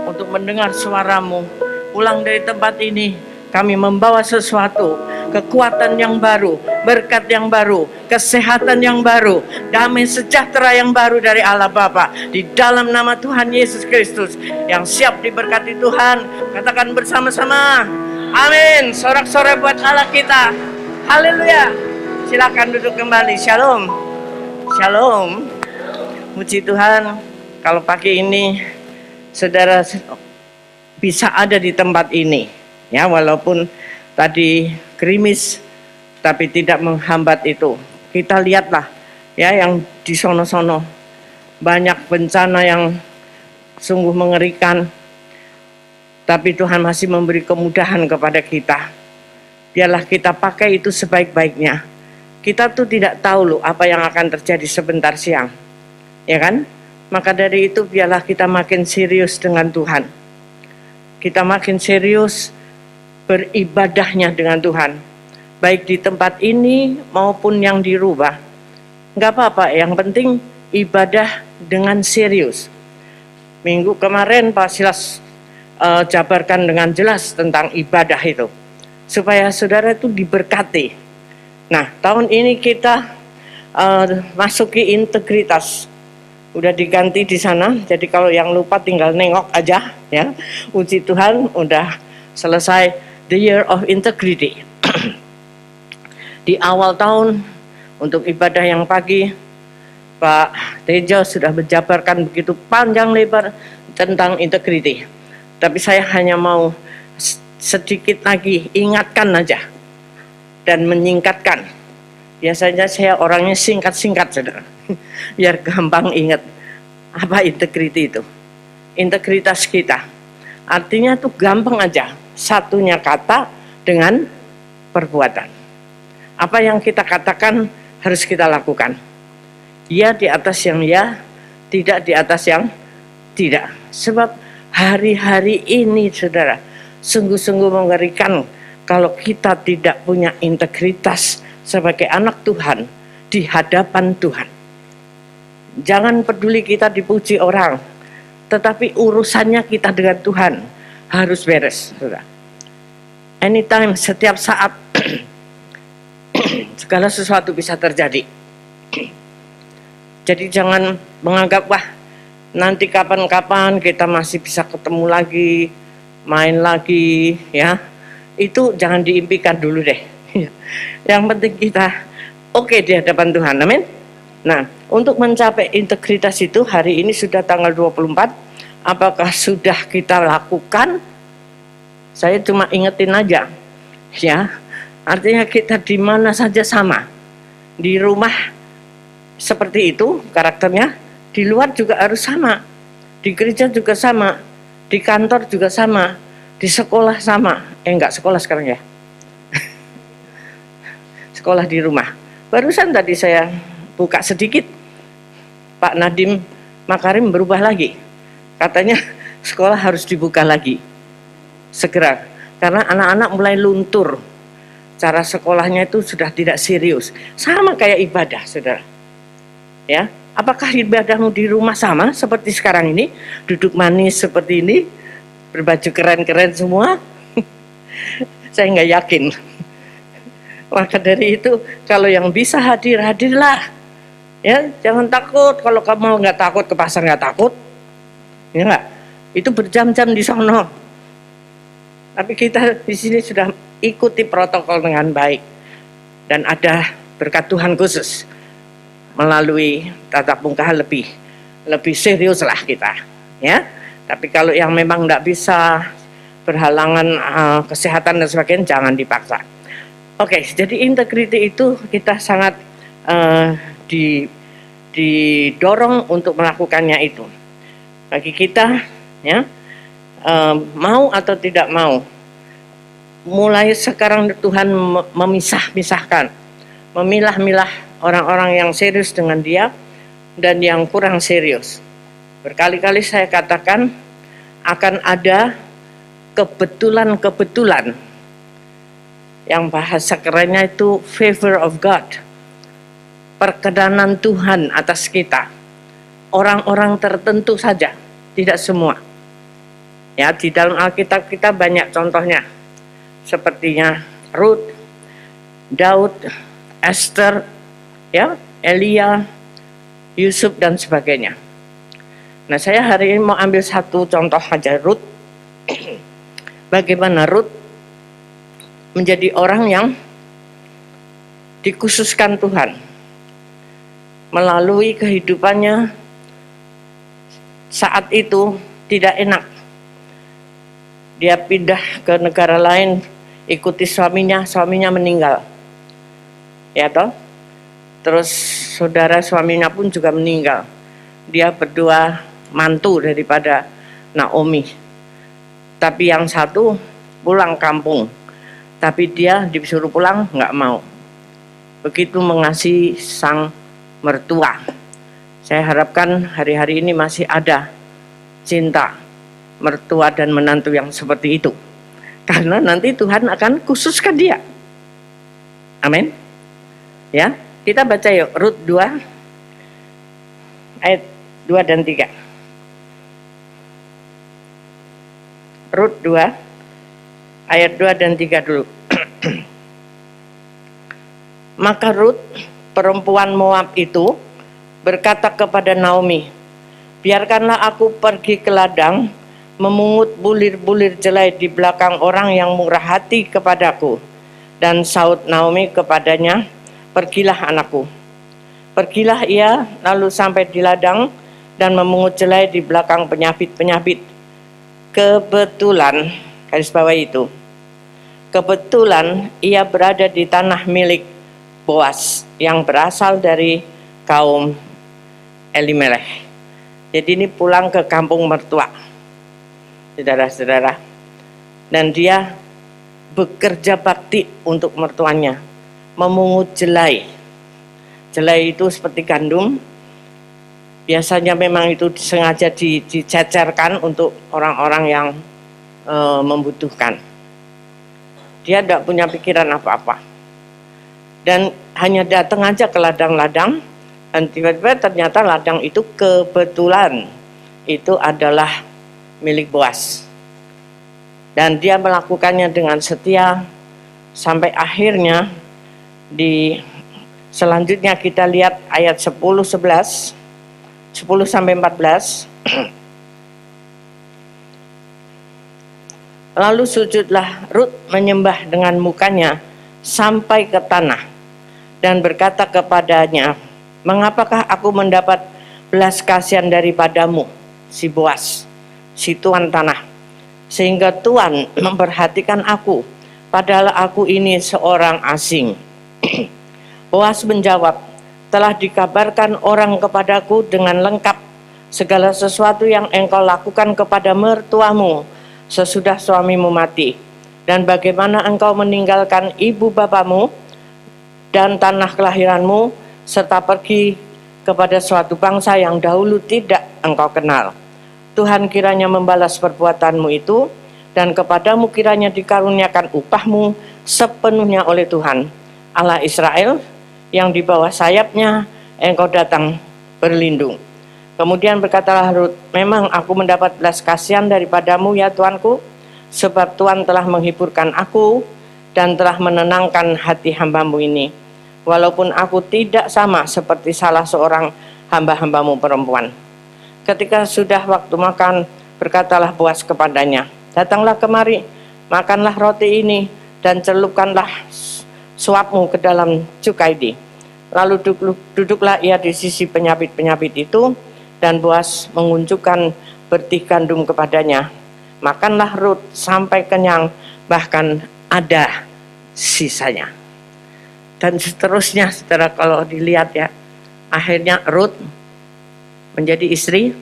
untuk mendengar suara-Mu. Pulang dari tempat ini, kami membawa sesuatu, kekuatan yang baru, berkat yang baru, kesehatan yang baru, damai sejahtera yang baru dari Allah Bapa. Di dalam nama Tuhan Yesus Kristus yang siap diberkati Tuhan, katakan bersama-sama, amin. Sorak-sorai buat Allah kita. Haleluya. Silakan duduk kembali. Shalom. Shalom. Puji Tuhan. Kalau pagi ini saudara bisa ada di tempat ini, ya, walaupun tadi gerimis, tapi tidak menghambat itu. Kita lihatlah, ya, yang di sono-sono banyak bencana yang sungguh mengerikan, tapi Tuhan masih memberi kemudahan kepada kita. Biarlah kita pakai itu sebaik-baiknya. Kita tuh tidak tahu loh apa yang akan terjadi sebentar siang, ya kan? Maka dari itu biarlah kita makin serius dengan Tuhan. Kita makin serius beribadahnya dengan Tuhan. Baik di tempat ini maupun yang dirubah. Enggak apa-apa, yang penting ibadah dengan serius. Minggu kemarin Pak Silas jabarkan dengan jelas tentang ibadah itu. Supaya saudara itu diberkati. Nah, tahun ini kita masuki integritas. Udah diganti di sana, jadi kalau yang lupa tinggal nengok aja, ya. Puji Tuhan, udah selesai the year of integrity. Di awal tahun untuk ibadah yang pagi, Pak Tejo sudah menjabarkan begitu panjang lebar tentang integrity. Tapi saya hanya mau sedikit lagi ingatkan aja dan menyingkatkan. Biasanya saya orangnya singkat-singkat, saudara. Biar gampang ingat apa integriti itu. Integritas kita. Artinya tuh gampang aja. Satunya kata dengan perbuatan. Apa yang kita katakan harus kita lakukan. Ya di atas yang ya, tidak di atas yang tidak. Sebab hari-hari ini saudara, sungguh-sungguh mengerikan kalau kita tidak punya integritas sebagai anak Tuhan di hadapan Tuhan. Jangan peduli kita dipuji orang, tetapi urusannya kita dengan Tuhan harus beres. Anytime, setiap saat, segala sesuatu bisa terjadi. Jadi jangan menganggap, wah nanti kapan-kapan kita masih bisa ketemu lagi, main lagi, ya. Itu jangan diimpikan dulu deh. Yang penting kita oke di hadapan Tuhan, amin. Nah, untuk mencapai integritas itu hari ini sudah tanggal 24. Apakah sudah kita lakukan? Saya cuma ingetin aja, ya. Artinya kita di mana saja sama. Di rumah seperti itu karakternya, di luar juga harus sama, di gereja juga sama, di kantor juga sama, di sekolah sama. Enggak sekolah sekarang ya, sekolah di rumah. Barusan tadi saya buka sedikit, Pak Nadiem Makarim berubah lagi, katanya sekolah harus dibuka lagi segera, karena anak-anak mulai luntur, cara sekolahnya itu sudah tidak serius, sama kayak ibadah, saudara. Ya, apakah ibadahmu di rumah sama seperti sekarang ini, duduk manis seperti ini, berbaju keren-keren semua? Saya nggak yakin. Maka dari itu, kalau yang bisa hadir, hadirlah. Ya, jangan takut. Kalau kamu nggak takut ke pasar nggak takut, ya nggak? Itu berjam-jam di sono. Tapi kita di sini sudah ikuti protokol dengan baik, dan ada berkat Tuhan khusus melalui tatap muka lebih serius lah kita. Ya, tapi kalau yang memang nggak bisa, berhalangan kesehatan dan sebagainya, jangan dipaksa. Oke, jadi integriti itu kita sangat didorong untuk melakukannya itu. Bagi kita, ya, mau atau tidak mau, mulai sekarang Tuhan memisah-misahkan, memilah-milah orang-orang yang serius dengan Dia dan yang kurang serius. Berkali-kali saya katakan akan ada kebetulan-kebetulan, yang bahasa kerennya itu favor of God, perkenanan Tuhan atas kita. Orang-orang tertentu saja, tidak semua. Ya, di dalam Alkitab kita banyak contohnya, sepertinya Ruth, Daud, Esther, ya, Elia, Yusuf dan sebagainya. Nah, saya hari ini mau ambil satu contoh aja, Ruth. Bagaimana Ruth menjadi orang yang dikhususkan Tuhan melalui kehidupannya saat itu tidak enak. Dia pindah ke negara lain, ikuti suaminya meninggal. Ya toh? Terus saudara suaminya pun juga meninggal. Dia berdua mantu daripada Naomi. Tapi yang satu pulang kampung, tapi dia disuruh pulang nggak mau. Begitu mengasihi sang mertua. Saya harapkan hari-hari ini masih ada cinta mertua dan menantu yang seperti itu, karena nanti Tuhan akan khususkan dia. Amin. Ya, kita baca yuk Rut 2 ayat 2 dan 3. Rut 2 ayat 2 dan 3 dulu. Maka Rut, perempuan Moab itu, berkata kepada Naomi, biarkanlah aku pergi ke ladang, memungut bulir-bulir jelai di belakang orang yang murah hati kepadaku. Dan saud Naomi kepadanya, pergilah anakku. Pergilah ia, lalu sampai di ladang dan memungut jelai di belakang penyabit-penyabit. Kebetulan, garis bawah itu, kebetulan ia berada di tanah milik Boas yang berasal dari kaum Elimelech. Jadi ini pulang ke kampung mertua, saudara-saudara. Dan dia bekerja bakti untuk mertuanya, memungut jelai. Jelai itu seperti gandum. Biasanya memang itu sengaja dicecerkan untuk orang-orang yang membutuhkan. Dia tidak punya pikiran apa-apa. Dan hanya datang aja ke ladang-ladang, dan tiba-tiba ternyata ladang itu kebetulan itu adalah milik Boas. Dan dia melakukannya dengan setia sampai akhirnya selanjutnya kita lihat ayat 10-11, 10 sampai 14. Lalu sujudlah Rut menyembah dengan mukanya sampai ke tanah dan berkata kepadanya, mengapakah aku mendapat belas kasihan daripadamu, si Boas, si tuan tanah, sehingga Tuhan memperhatikan aku, padahal aku ini seorang asing. Boas menjawab, telah dikabarkan orang kepadaku dengan lengkap segala sesuatu yang engkau lakukan kepada mertuamu sesudah suamimu mati, dan bagaimana engkau meninggalkan ibu bapamu dan tanah kelahiranmu, serta pergi kepada suatu bangsa yang dahulu tidak engkau kenal. Tuhan kiranya membalas perbuatanmu itu, dan kepadamu kiranya dikaruniakan upahmu sepenuhnya oleh Tuhan Allah Israel, yang di bawah sayapnya engkau datang berlindung. Kemudian berkatalah Rut, memang aku mendapat belas kasihan daripadamu ya Tuanku, sebab Tuhan telah menghiburkan aku dan telah menenangkan hati hambamu ini, walaupun aku tidak sama seperti salah seorang hamba-hambamu perempuan. Ketika sudah waktu makan, berkatalah Boas kepadanya, datanglah kemari, makanlah roti ini, dan celupkanlah suapmu ke dalam cukai di. Lalu duduklah ia di sisi penyapit-penyapit itu, dan Boas mengunjukkan bertih gandum kepadanya. Makanlah Rut sampai kenyang, bahkan ada sisanya. Dan seterusnya, saudara, kalau dilihat ya, akhirnya Rut menjadi istri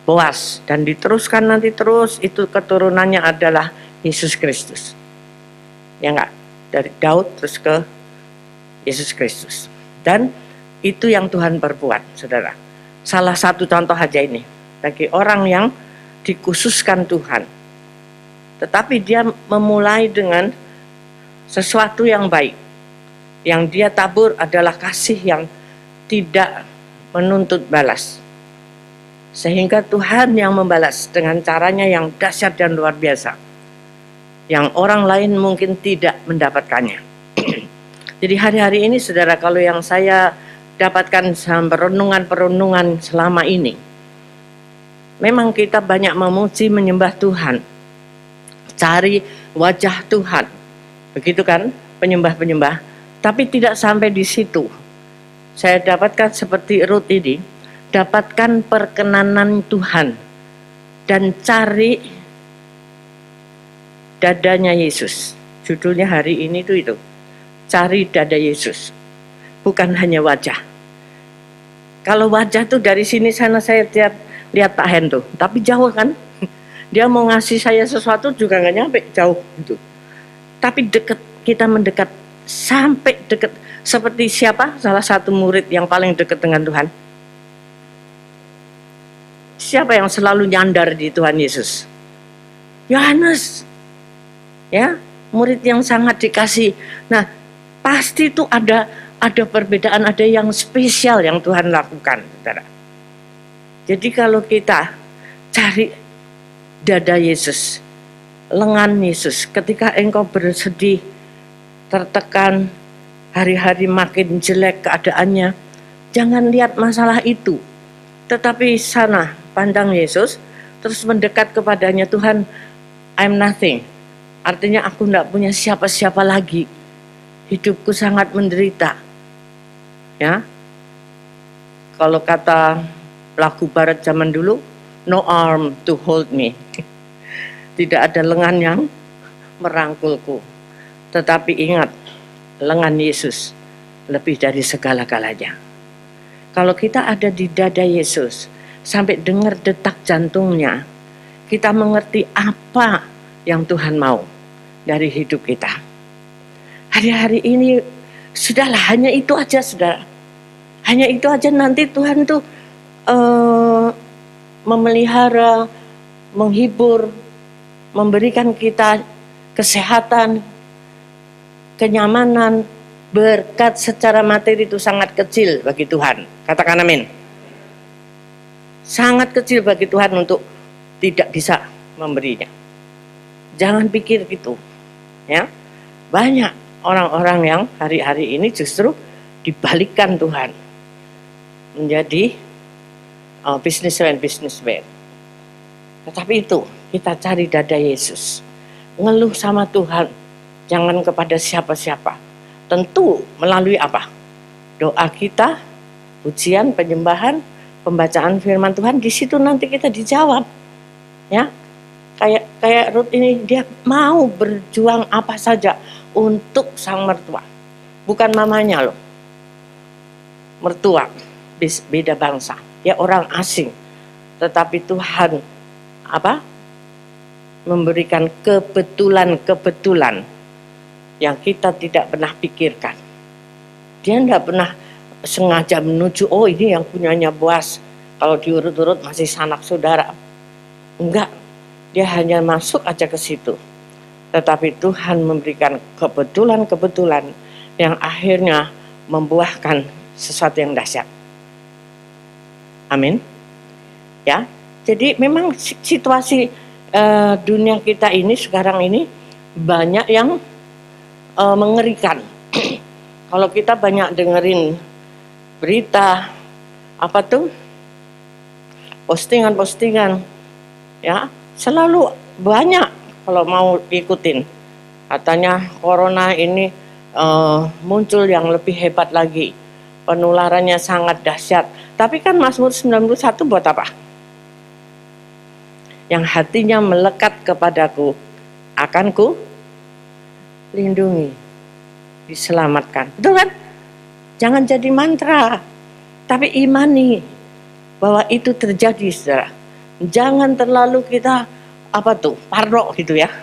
Boas, dan diteruskan nanti terus, itu keturunannya adalah Yesus Kristus. Ya enggak? Dari Daud terus ke Yesus Kristus. Dan itu yang Tuhan perbuat, saudara. Salah satu contoh aja ini, bagi orang yang dikhususkan Tuhan, tetapi dia memulai dengan sesuatu yang baik. Yang dia tabur adalah kasih yang tidak menuntut balas, sehingga Tuhan yang membalas dengan caranya yang dahsyat dan luar biasa, yang orang lain mungkin tidak mendapatkannya. Jadi hari-hari ini, saudara, kalau yang saya dapatkan dalam perenungan selama ini, memang kita banyak memuji menyembah Tuhan, cari wajah Tuhan, begitu kan, penyembah-penyembah, tapi tidak sampai di situ. Saya dapatkan seperti Rut ini, dapatkan perkenanan Tuhan dan cari dadanya Yesus. Judulnya hari ini itu, cari dada Yesus, bukan hanya wajah. Kalau wajah tuh dari sini sana saya lihat Pak Hen tuh, tapi jauh kan, dia mau ngasih saya sesuatu juga nggak nyampe, jauh gitu. Tapi dekat, kita mendekat sampai dekat. Seperti siapa? Salah satu murid yang paling dekat dengan Tuhan. Siapa yang selalu nyandar di Tuhan Yesus? Yohanes. Ya, murid yang sangat dikasih. Nah, pasti itu ada perbedaan, ada yang spesial yang Tuhan lakukan, saudara. Jadi kalau kita cari dada Yesus, lengan Yesus, ketika engkau bersedih, tertekan, hari-hari makin jelek keadaannya, jangan lihat masalah itu, tetapi sana pandang Yesus, terus mendekat kepadanya. Tuhan, I'm nothing, artinya aku tidak punya siapa-siapa lagi, hidupku sangat menderita. Ya, kalau kata lagu barat zaman dulu, no arm to hold me, tidak ada lengan yang merangkulku. Tetapi ingat, lengan Yesus lebih dari segala-galanya. Kalau kita ada di dada Yesus, sampai dengar detak jantungnya, kita mengerti apa yang Tuhan mau dari hidup kita. Hari-hari ini, sudahlah, hanya itu aja, saudara. Hanya itu aja, nanti Tuhan tuh memelihara, menghibur, memberikan kita kesehatan, kenyamanan, berkat secara materi itu sangat kecil bagi Tuhan. Katakan amin. Sangat kecil bagi Tuhan untuk tidak bisa memberinya. Jangan pikir gitu. Ya. Banyak orang-orang yang hari-hari ini justru dibalikkan Tuhan menjadi businessman. Tetapi itu, kita cari dada Yesus, ngeluh sama Tuhan, jangan kepada siapa-siapa. Tentu melalui apa? Doa kita, pujian, penyembahan, pembacaan firman Tuhan, di situ nanti kita dijawab. Ya, kayak Rut ini, dia mau berjuang apa saja untuk sang mertua, bukan mamanya loh. mertua, beda bangsa, dia orang asing. Tetapi Tuhan memberikan kebetulan yang kita tidak pernah pikirkan. Dia tidak pernah sengaja menuju, oh ini yang punyanya Boas. Kalau diurut-urut masih sanak saudara. Enggak, dia hanya masuk aja ke situ. Tetapi Tuhan memberikan kebetulan yang akhirnya membuahkan sesuatu yang dahsyat. Amin. Ya, jadi memang situasi dunia kita ini sekarang ini banyak yang mengerikan. Kalau kita banyak dengerin berita postingan, ya selalu banyak kalau mau ikutin. Katanya corona ini muncul yang lebih hebat lagi, penularannya sangat dahsyat. Tapi kan Mazmur 91 buat apa? Yang hatinya melekat kepadaku akan ku lindungi, diselamatkan. Betul kan? Jangan jadi mantra, tapi imani bahwa itu terjadi, saudara. Jangan terlalu kita parno gitu ya.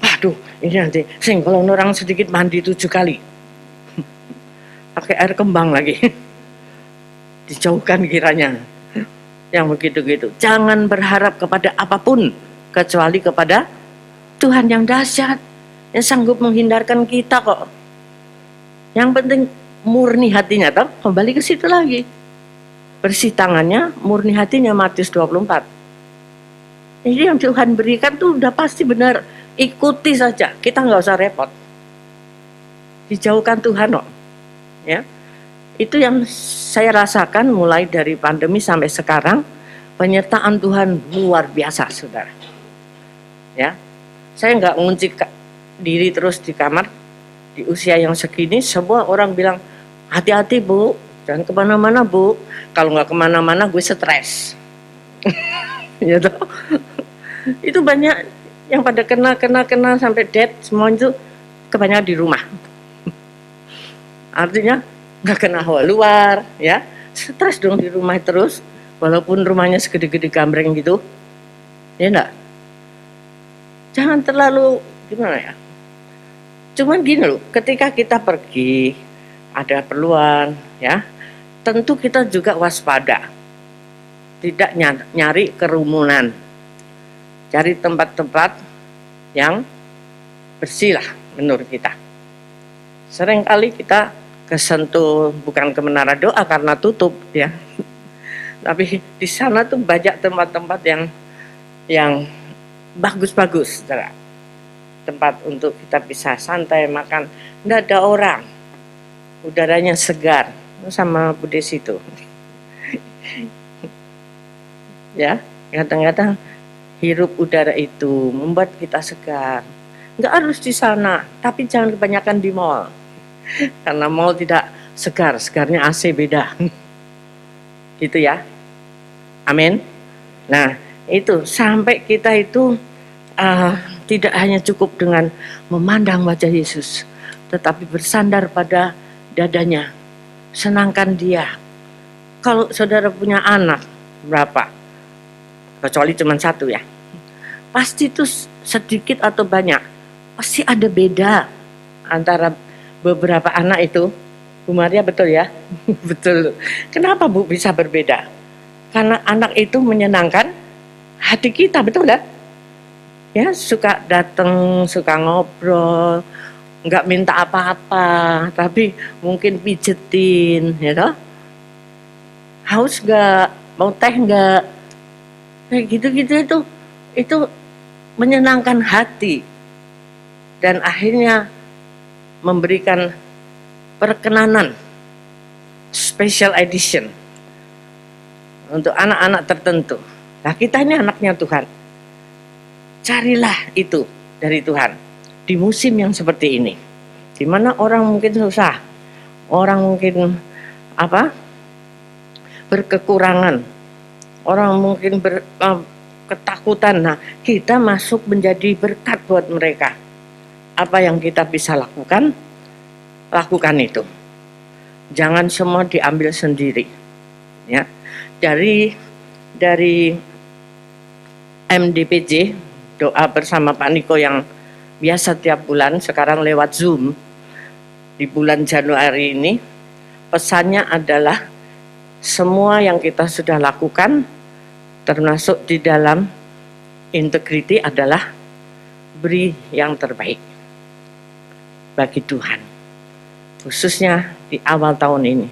Waduh, ini nanti kalau orang sedikit mandi 7 kali pakai air kembang lagi. Dijauhkan kiranya yang begitu-gitu. Jangan berharap kepada apapun kecuali kepada Tuhan yang dahsyat, yang sanggup menghindarkan kita kok. Yang penting murni hatinya, toh kembali ke situ lagi. Bersih tangannya, murni hatinya, Matius 24. Jadi yang Tuhan berikan tuh udah pasti benar. Ikuti saja, kita nggak usah repot. Dijauhkan Tuhan kok. Ya. Itu yang saya rasakan mulai dari pandemi sampai sekarang, penyertaan Tuhan luar biasa, saudara. Ya, saya nggak ngunci diri terus di kamar. Di usia yang segini, semua orang bilang, hati-hati Bu, jangan kemana-mana Bu. Kalau nggak kemana-mana, gue stres. Ya toh? Itu banyak yang pada kena sampai dead, semua itu kebanyakan di rumah. Artinya nggak kena hawa luar, ya stres dong di rumah terus, walaupun rumahnya segede-gede gambreng gitu, ya enggak. Jangan terlalu gimana ya. Cuman gini loh, ketika kita pergi ada perluan, ya tentu kita juga waspada, tidak nyari kerumunan, cari tempat-tempat yang bersih lah menurut kita. Seringkali kita kesentuh bukan ke Menara Doa karena tutup ya, tapi di sana tuh banyak tempat-tempat yang bagus-bagus, saudara. Tempat untuk kita bisa santai makan, nggak ada orang, udaranya segar, sama Bu Desi itu. Ya, kadang-kadang hirup udara itu membuat kita segar. Nggak harus di sana, tapi jangan kebanyakan di mall. Karena mall tidak segar, segarnya AC beda. Gitu ya. Amin. Nah, itu sampai kita itu tidak hanya cukup dengan memandang wajah Yesus, tetapi bersandar pada dadanya. Senangkan dia. Kalau saudara punya anak berapa? Kecuali cuma 1 ya. Pasti itu sedikit atau banyak, pasti ada beda antara beberapa anak itu. Bu Maria betul ya? Betul. Kenapa Bu bisa berbeda? Karena anak itu menyenangkan hati kita, betul kan? Ya, suka datang, suka ngobrol, nggak minta apa-apa, tapi mungkin pijetin, ya toh? Haus nggak, mau teh nggak, kayak gitu-gitu itu menyenangkan hati dan akhirnya memberikan perkenanan special edition untuk anak-anak tertentu. Nah, kita ini anaknya Tuhan. Carilah itu dari Tuhan di musim yang seperti ini, di mana orang mungkin susah, orang mungkin berkekurangan, orang mungkin ketakutan. Nah, kita masuk menjadi berkat buat mereka. Apa yang kita bisa lakukan, lakukan itu. jangan semua diambil sendiri. Ya, dari MDPJ, doa bersama Pak Niko yang biasa tiap bulan, sekarang lewat Zoom di bulan Januari ini, pesannya adalah semua yang kita sudah lakukan, termasuk di dalam integriti, adalah beri yang terbaik bagi Tuhan, khususnya di awal tahun ini.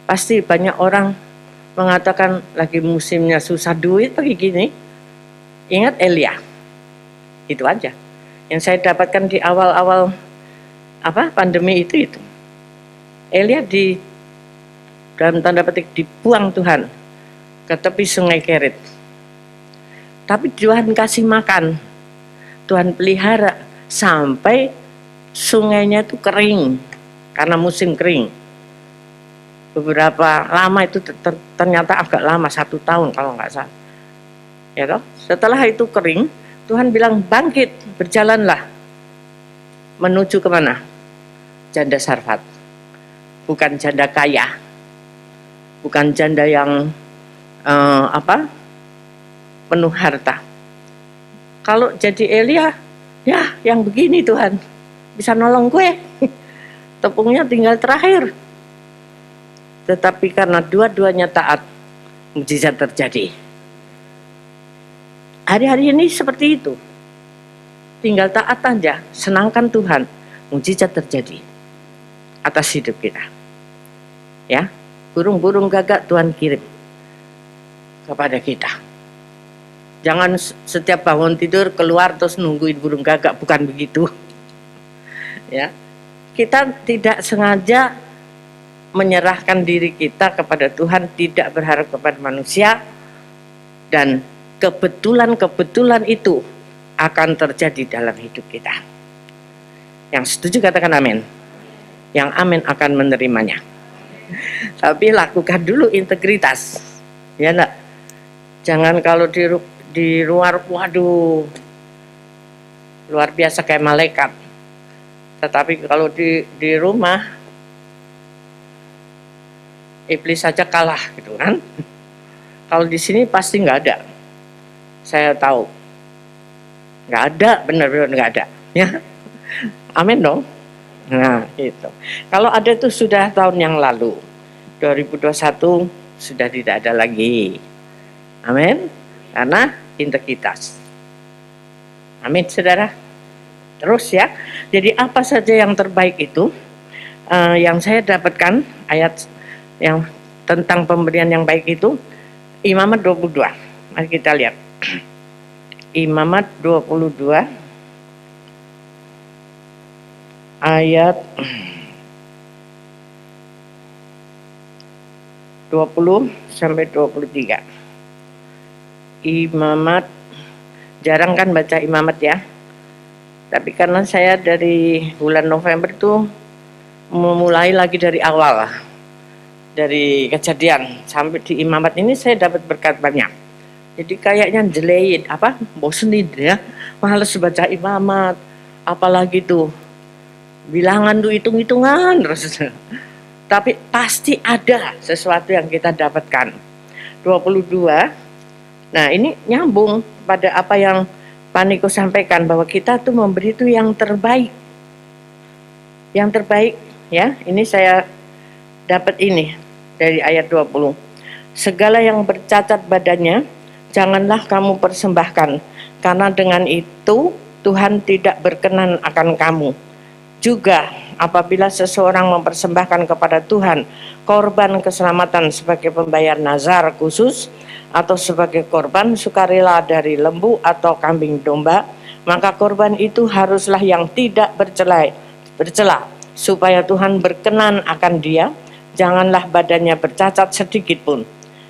Pasti banyak orang mengatakan lagi musimnya susah duit begini. Ingat Elia, itu aja yang saya dapatkan di awal-awal pandemi itu. Elia dalam tanda petik dibuang Tuhan ke tepi sungai Kerit, tapi Tuhan kasih makan, Tuhan pelihara sampai sungainya itu kering karena musim kering. Beberapa lama itu ternyata agak lama, 1 tahun kalau nggak salah. Ya toh? Setelah itu kering, Tuhan bilang bangkit, berjalanlah menuju kemana? Janda Sarfat. Bukan janda kaya, bukan janda yang penuh harta. Kalau jadi Elia, ya yang begini Tuhan bisa nolong gue. Tepungnya tinggal terakhir. Tetapi karena dua-duanya taat, mukjizat terjadi. Hari-hari ini seperti itu. Tinggal taat aja, senangkan Tuhan, mukjizat terjadi atas hidup kita. Ya, burung-burung gagak Tuhan kirim kepada kita. Jangan setiap bangun tidur keluar terus nungguin burung gagak, bukan begitu. Ya, kita tidak sengaja menyerahkan diri kita kepada Tuhan, tidak berharap kepada manusia, dan kebetulan itu akan terjadi dalam hidup kita. Yang setuju katakan amin. Yang amin akan menerimanya. Tapi lakukan dulu integritas, ya enggak? Jangan kalau di luar, waduh, luar biasa kayak malaikat. Tetapi kalau di rumah, iblis saja kalah gitu kan. Kalau di sini pasti nggak ada. Saya tahu. Nggak ada, benar-benar nggak ada. Ya, amin dong. Nah, itu. Kalau ada itu sudah tahun yang lalu. 2021 sudah tidak ada lagi. Amin. Karena integritas. Amin, saudara. Terus ya. Jadi apa saja yang terbaik itu yang saya dapatkan ayat yang tentang pemberian yang baik itu, Imamat 22. Mari kita lihat. Imamat 22 ayat 20 sampai 23. Imamat, jarang kan baca Imamat ya. Tapi karena saya dari bulan November itu memulai lagi dari awal lah. Dari Kejadian sampai di Imamat ini saya dapat berkat banyak. Jadi kayaknya jeleit, bosenin ya, males baca Imamat, apalagi tuh bilangan tuh hitung-hitungan terus. Tapi pasti ada sesuatu yang kita dapatkan. 22. Nah, ini nyambung pada apa yang Pak Niko sampaikan, bahwa kita tuh memberi itu yang terbaik. Yang terbaik ya. Ini saya dapat ini dari ayat 20. Segala yang bercacat badannya janganlah kamu persembahkan, karena dengan itu Tuhan tidak berkenan akan kamu. Juga apabila seseorang mempersembahkan kepada Tuhan korban keselamatan sebagai pembayar nazar khusus, atau sebagai korban sukarela dari lembu atau kambing domba, maka korban itu haruslah yang tidak bercela, supaya Tuhan berkenan akan dia. Janganlah badannya bercacat sedikit pun.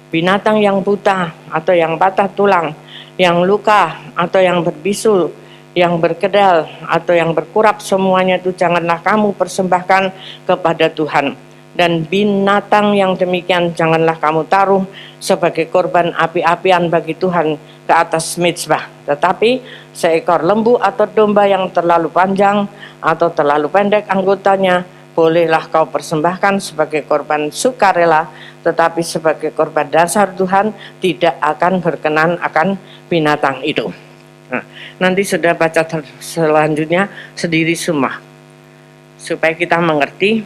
Binatang yang buta atau yang patah tulang, yang luka atau yang berbisul, yang berkedal atau yang berkurap, semuanya itu janganlah kamu persembahkan kepada Tuhan. Dan binatang yang demikian janganlah kamu taruh sebagai korban api-apian bagi Tuhan ke atas mezbah. Tetapi seekor lembu atau domba yang terlalu panjang atau terlalu pendek anggotanya, bolehlah kau persembahkan sebagai korban sukarela, tetapi sebagai korban dasar Tuhan tidak akan berkenan akan binatang itu. Nah, nanti sudah baca selanjutnya sendiri semua, supaya kita mengerti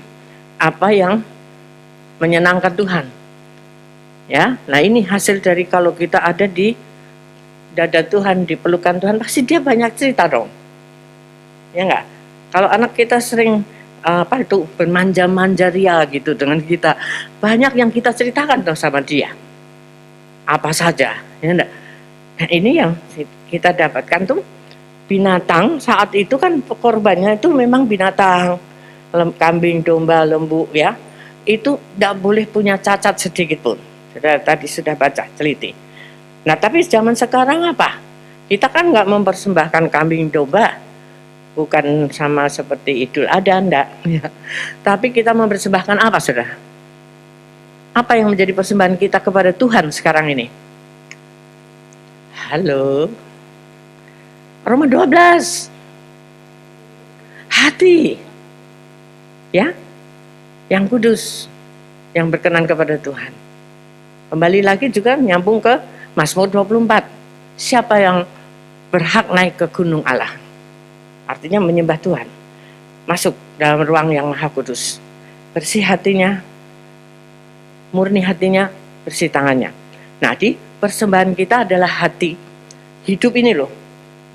apa yang menyenangkan Tuhan. Ya, nah ini hasil dari kalau kita ada di dada Tuhan, di pelukan Tuhan, pasti dia banyak cerita dong. Ya enggak? Kalau anak kita sering bermanja-manja ria gitu dengan kita, banyak yang kita ceritakan dong sama dia. Apa saja, ya enggak? Nah, ini yang kita dapatkan tuh binatang saat itu kan korbannya itu memang binatang, kambing, domba, lembu ya. Itu tidak boleh punya cacat sedikit pun. Tadi sudah baca, teliti. Nah tapi zaman sekarang apa? Kita kan nggak mempersembahkan kambing domba, bukan sama seperti Idul Adha, enggak. Ya. Tapi kita mempersembahkan apa, saudara? Apa yang menjadi persembahan kita kepada Tuhan sekarang ini? Halo, Roma 12, hati, ya, yang kudus, yang berkenan kepada Tuhan. Kembali lagi juga nyambung ke Mazmur 24. Siapa yang berhak naik ke gunung Allah? Artinya menyembah Tuhan. Masuk dalam ruang yang maha kudus. Bersih hatinya, murni hatinya, bersih tangannya. Nah, di persembahan kita adalah hati. Hidup ini loh,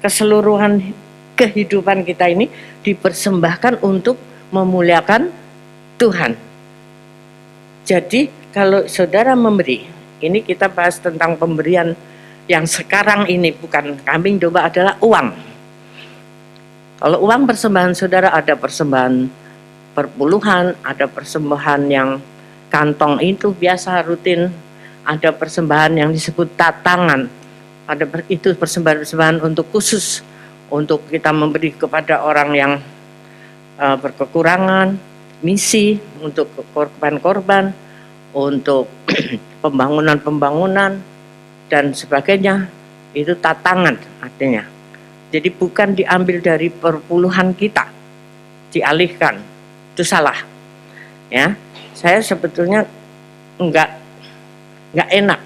keseluruhan kehidupan kita ini dipersembahkan untuk memuliakan Tuhan. Jadi kalau saudara memberi, ini kita bahas tentang pemberian yang sekarang ini, bukan kambing domba, adalah uang. Kalau uang persembahan saudara, ada persembahan perpuluhan, ada persembahan yang kantong itu biasa rutin, ada persembahan yang disebut tatangan, ada itu persembahan-persembahan untuk khusus, untuk kita memberi kepada orang yang berkekurangan, misi, untuk korban-korban, untuk pembangunan-pembangunan dan sebagainya. Itu tatangan artinya. Jadi bukan diambil dari perpuluhan kita, dialihkan. Itu salah. Ya, saya sebetulnya enggak enak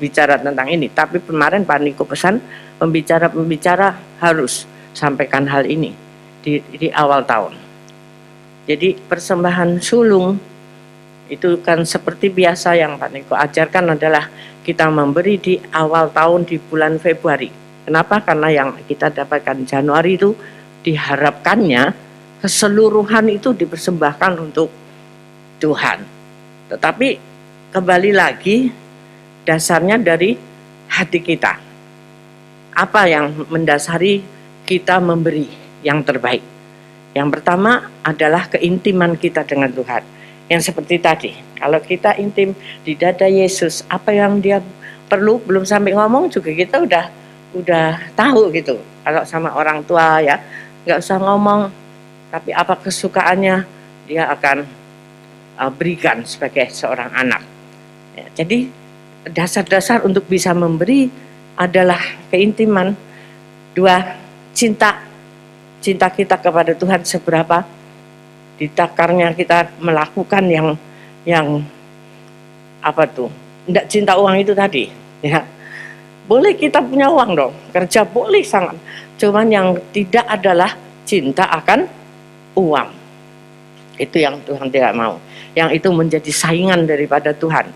bicara tentang ini, tapi kemarin Pak Niko pesan pembicara harus sampaikan hal ini di awal tahun. Jadi persembahan sulung itu kan seperti biasa yang Pak Niko ajarkan adalah kita memberi di awal tahun di bulan Februari. Kenapa? Karena yang kita dapatkan Januari itu diharapkannya keseluruhan itu dipersembahkan untuk Tuhan. Tetapi kembali lagi dasarnya dari hati kita. Apa yang mendasari kita memberi yang terbaik? Yang pertama adalah keintiman kita dengan Tuhan. Yang seperti tadi, kalau kita intim di dada Yesus, apa yang dia perlu belum sampai ngomong juga kita udah tahu gitu. Kalau sama orang tua ya, nggak usah ngomong, tapi apa kesukaannya dia akan berikan sebagai seorang anak. Ya, jadi dasar-dasar untuk bisa memberi adalah keintiman. Dua, cinta kita kepada Tuhan seberapa. Di takarnya kita melakukan yang apa tuh? Enggak cinta uang itu tadi, ya. Boleh kita punya uang dong, kerja boleh sangat. Cuman yang tidak adalah cinta akan uang. Itu yang Tuhan tidak mau. Yang itu menjadi saingan daripada Tuhan,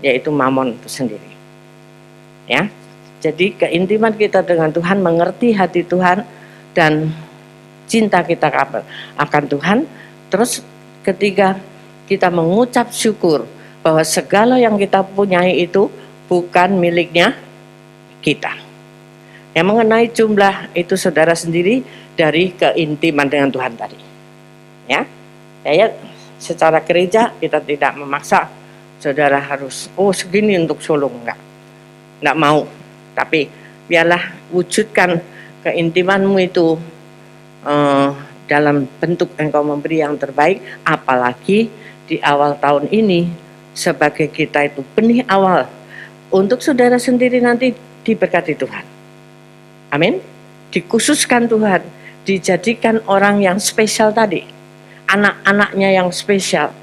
yaitu mamon itu sendiri. Ya. Jadi keintiman kita dengan Tuhan, mengerti hati Tuhan dan cinta kita akan Tuhan. Terus ketika kita mengucap syukur bahwa segala yang kita punyai itu bukan miliknya kita. Yang mengenai jumlah itu saudara sendiri dari keintiman dengan Tuhan tadi. Ya, saya secara gereja kita tidak memaksa saudara harus segini untuk sulung, enggak mau. Tapi biarlah wujudkan keintimanmu itu dalam bentuk engkau memberi yang terbaik, apalagi di awal tahun ini sebagai kita itu benih awal untuk saudara sendiri nanti diberkati Tuhan. Amin. Dikhususkan Tuhan, dijadikan orang yang spesial tadi. anak-anaknya yang spesial,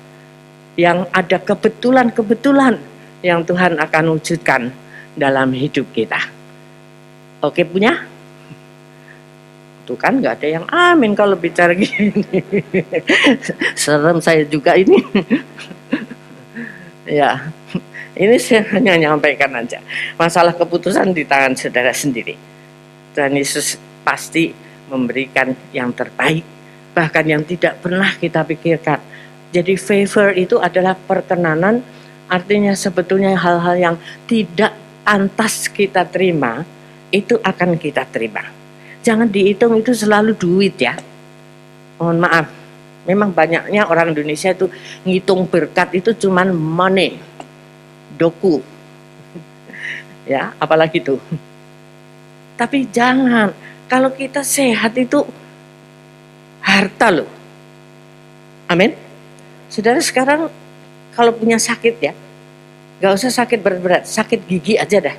yang ada kebetulan-kebetulan yang Tuhan akan wujudkan dalam hidup kita. Oke, punya? Tuh kan nggak ada yang amin kalau bicara gini. Serem saya juga ini. Ya, ini saya hanya nyampaikan aja. Masalah keputusan di tangan saudara sendiri. Tuhan Yesus pasti memberikan yang terbaik, bahkan yang tidak pernah kita pikirkan. Jadi favor itu adalah perkenanan, artinya sebetulnya hal-hal yang tidak pantas kita terima, itu akan kita terima. Jangan dihitung itu selalu duit ya. Mohon maaf, memang banyaknya orang Indonesia itu ngitung berkat itu cuman money, doku. Ya, apalagi tuh. Tapi jangan, kalau kita sehat itu harta loh. Amin. Saudara sekarang kalau punya sakit ya, gak usah sakit berat-berat, sakit gigi aja dah.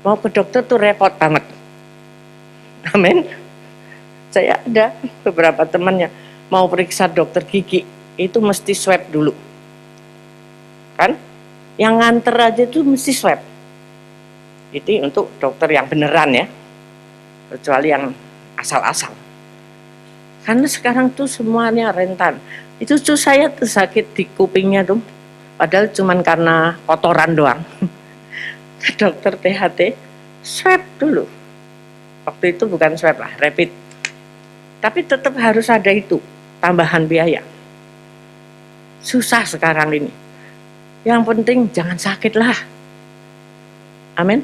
Mau ke dokter tuh repot banget. Amin. Saya ada beberapa temannya mau periksa dokter gigi, itu mesti swab dulu. Kan? Yang nganter aja tuh mesti swab. Itu untuk dokter yang beneran ya. Kecuali yang asal-asal. Karena sekarang tuh semuanya rentan. Itu tuh saya tuh sakit di kupingnya tuh. Padahal cuman karena kotoran doang. Ke dokter THT, swab dulu. Waktu itu bukan swab lah, rapid. Tapi tetap harus ada itu, tambahan biaya. Susah sekarang ini. Yang penting jangan sakit lah. Amin.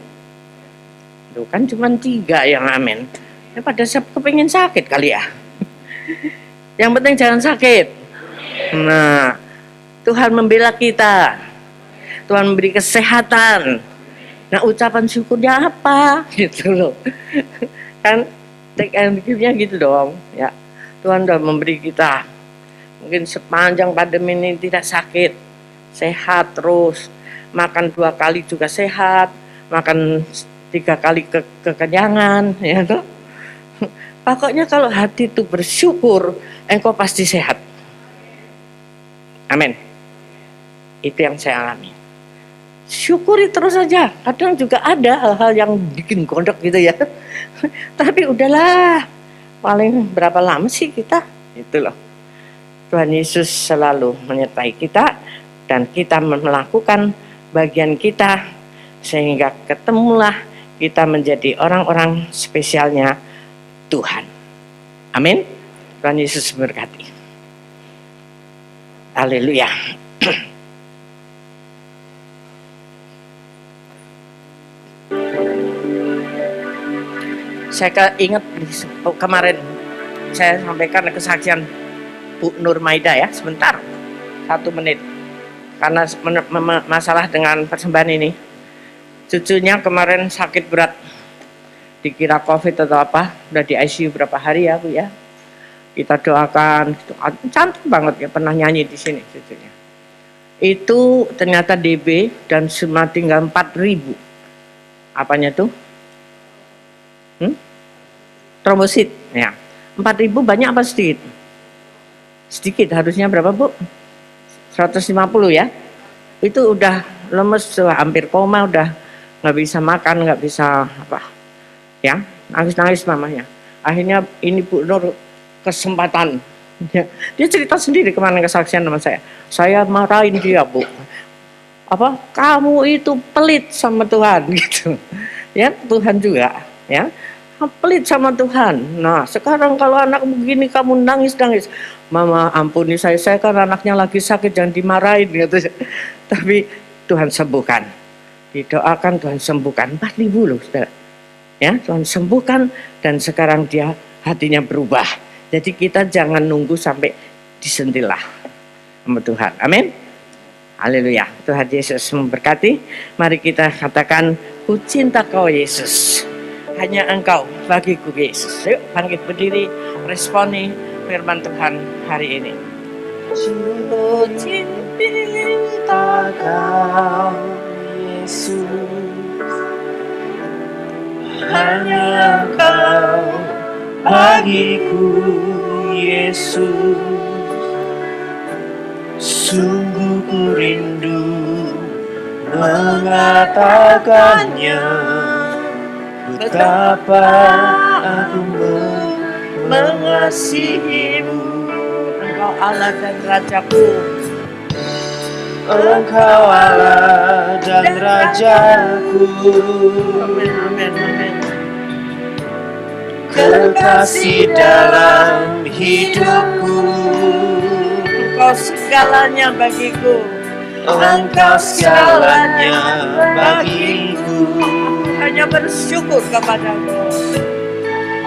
Itu kan cuma 3 yang amin. Ya pada kepingin sakit kali ya. Yang penting jangan sakit. Nah, Tuhan membela kita. Tuhan memberi kesehatan. Nah, ucapan syukurnya apa? Gitu loh. Kan take and give-nya gitu dong, ya. Tuhan sudah memberi kita. Mungkin sepanjang pandemi ini tidak sakit. Sehat terus. Makan 2 kali juga sehat. Makan 3 kali kekenyangan, ya toh. Pokoknya kalau hati itu bersyukur, engkau pasti sehat. Amin. Itu yang saya alami. Syukuri terus saja. Kadang juga ada hal-hal yang bikin gondok gitu ya. Tapi udahlah. Paling berapa lama sih kita? Itu loh. Tuhan Yesus selalu menyertai kita. Dan kita melakukan bagian kita. Sehingga ketemulah kita menjadi orang-orang spesialnya Tuhan. Amin. Tuhan Yesus berkati. Haleluya. Saya ingat kemarin saya sampaikan kesaksian Bu Nur Maida ya, sebentar 1 menit karena masalah dengan persembahan ini. Cucunya kemarin sakit berat, dikira COVID atau apa, udah di ICU berapa hari ya Bu ya. Kita doakan, cantik banget ya, pernah nyanyi di sini cucunya. Itu ternyata DB dan cuma tinggal 4.000. Apanya tuh? Trombosit, ya. 4.000 banyak apa sedikit? Sedikit, harusnya berapa Bu? 150 ya. Itu udah lemes, hampir koma, udah nggak bisa makan, nggak bisa apa, ya, nangis-nangis mamanya. Akhirnya ini Bu Nur kesempatan. Dia cerita sendiri kemarin kesaksian sama saya marahin dia Bu. Apa? Kamu itu pelit sama Tuhan gitu. Ya, Tuhan juga, ya. Pelit sama Tuhan. Nah, sekarang kalau anak begini kamu nangis-nangis. Mama ampuni saya kan anaknya lagi sakit, jangan dimarahin gitu. Tapi Tuhan sembuhkan. Didoakan Tuhan sembuhkan. 4.000 loh, saudara. Ya, Tuhan sembuhkan dan sekarang dia hatinya berubah. Jadi kita jangan nunggu sampai disentilah sama Tuhan. Amin. Haleluya. Tuhan Yesus memberkati. Mari kita katakan, ku cinta kau Yesus. Hanya engkau bagiku Yesus. Yuk bangkit berdiri, responi firman Tuhan hari ini. Ku cinta kau Yesus. Hanya engkau bagiku Yesus. Sungguh ku rindu mengatakannya, betapa aku mengasihimu. Engkau Allah dan Rajaku. Engkau Allah dan Rajaku. Amin, amin, amin. Kekasih dalam hidupku. Engkau segalanya bagiku. Engkau segalanya bagiku. Hanya bersyukur kepadamu.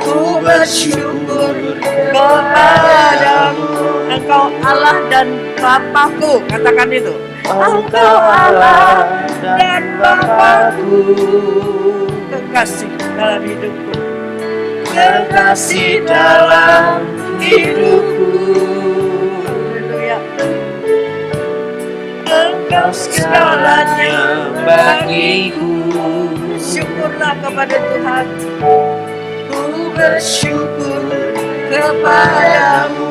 Ku bersyukur Kepadamu. Engkau Allah dan Bapakku. Katakan itu. Engkau Allah dan Bapakku. Kekasih dalam hidupku. Kekasih dalam hidupku. Haleluya. Engkau segalanya bagiku. Syukurlah kepada Tuhan. Ku bersyukur kepadamu.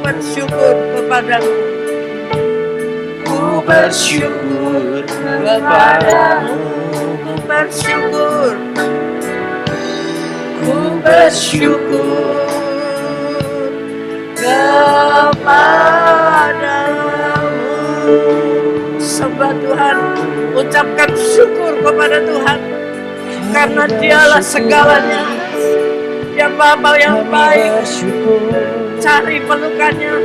Bersyukur kepadamu. Ku bersyukur kepadamu. Bersyukur. Ku bersyukur kepadamu. Sembah Tuhan. Ucapkan syukur kepada Tuhan. Karena dialah segalanya. Yang Bapa yang baik. Cari pelukannya.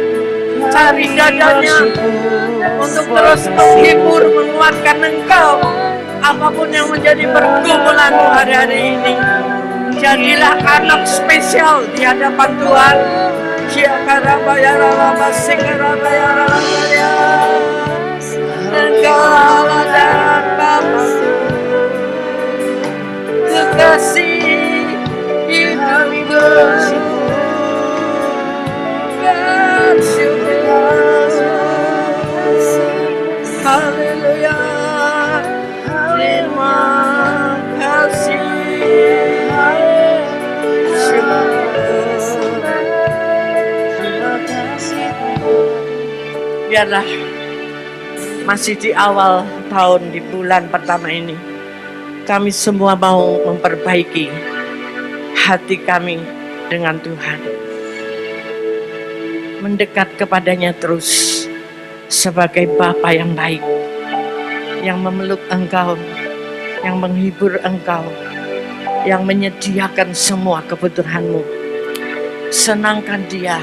Cari dadanya. Untuk terus menghibur, menguatkan engkau. Apapun yang menjadi pergumulanmu hari-hari ini. Jadilah anak spesial di hadapan Tuhan. Engkau Allah dan Bapakku. Kekasih hidupku. Haleluya. Terima kasih. Biarlah masih di awal tahun, di bulan pertama ini, kami semua mau memperbaiki hati kami dengan Tuhan. Mendekat kepadanya terus sebagai Bapa yang baik, yang memeluk engkau, yang menghibur engkau, yang menyediakan semua kebutuhanmu. Senangkan Dia,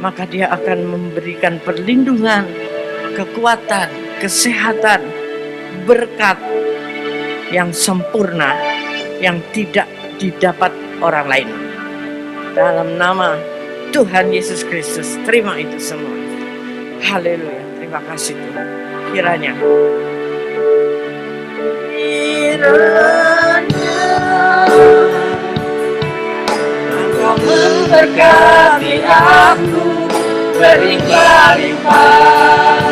maka Dia akan memberikan perlindungan, kekuatan, kesehatan, berkat yang sempurna, yang tidak didapat orang lain. Dalam nama Tuhan Yesus Kristus, terima itu semua. Haleluya, terima kasih Tuhan. Kiranya Engkau memberkati aku berlimpah-limpah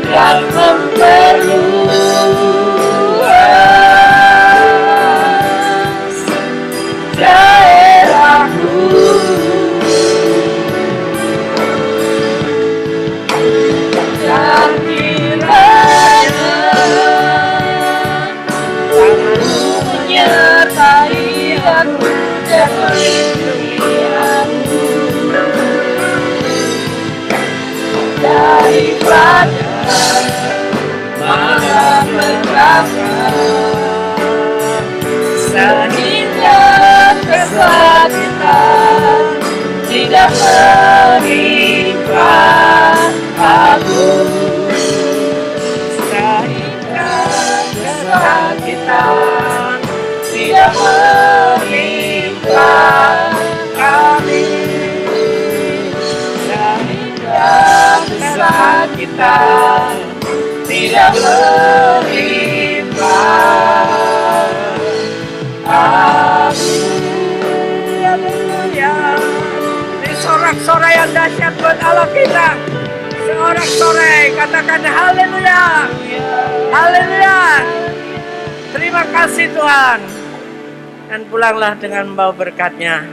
dan memperluas daerahku. Dan kiranya tanganmu menyertai aku dan melindungi aku daripada malapetaka, sehingga kesakitan tidak menimpa aku, sehingga kesakitan tidak menimpa kami, sehingga kesakitan tidak menimpa aku. Haleluya. Ini sorak-sorai yang dahsyat buat Allah kita. Sorak-sorai, katakan haleluya. Haleluya. Terima kasih Tuhan. Dan pulanglah dengan membawa berkat-Nya.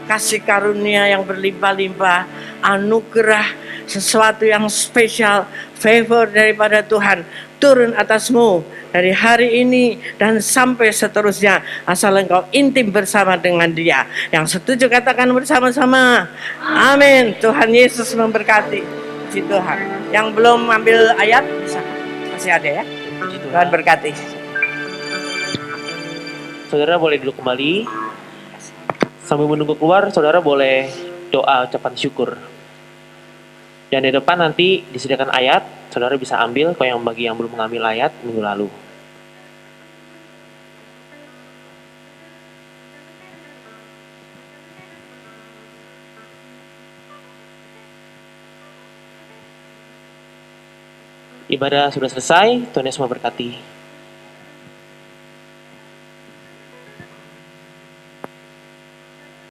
Kasih karunia yang berlimpah-limpah anugerah sesuatu yang spesial, favor daripada Tuhan turun atasmu dari hari ini dan sampai seterusnya, asal engkau intim bersama dengan Dia. Yang setuju katakan bersama-sama, amin. Tuhan Yesus memberkati. Puji Tuhan. Yang belum ambil ayat bisa, masih ada ya. Tuhan berkati. Saudara boleh duduk kembali. Sambil menunggu keluar, saudara boleh doa ucapan syukur. Dan di depan nanti disediakan ayat, saudara bisa ambil kalau yang bagi yang belum mengambil ayat minggu lalu. Ibadah sudah selesai, Tuhan Yesus memberkati.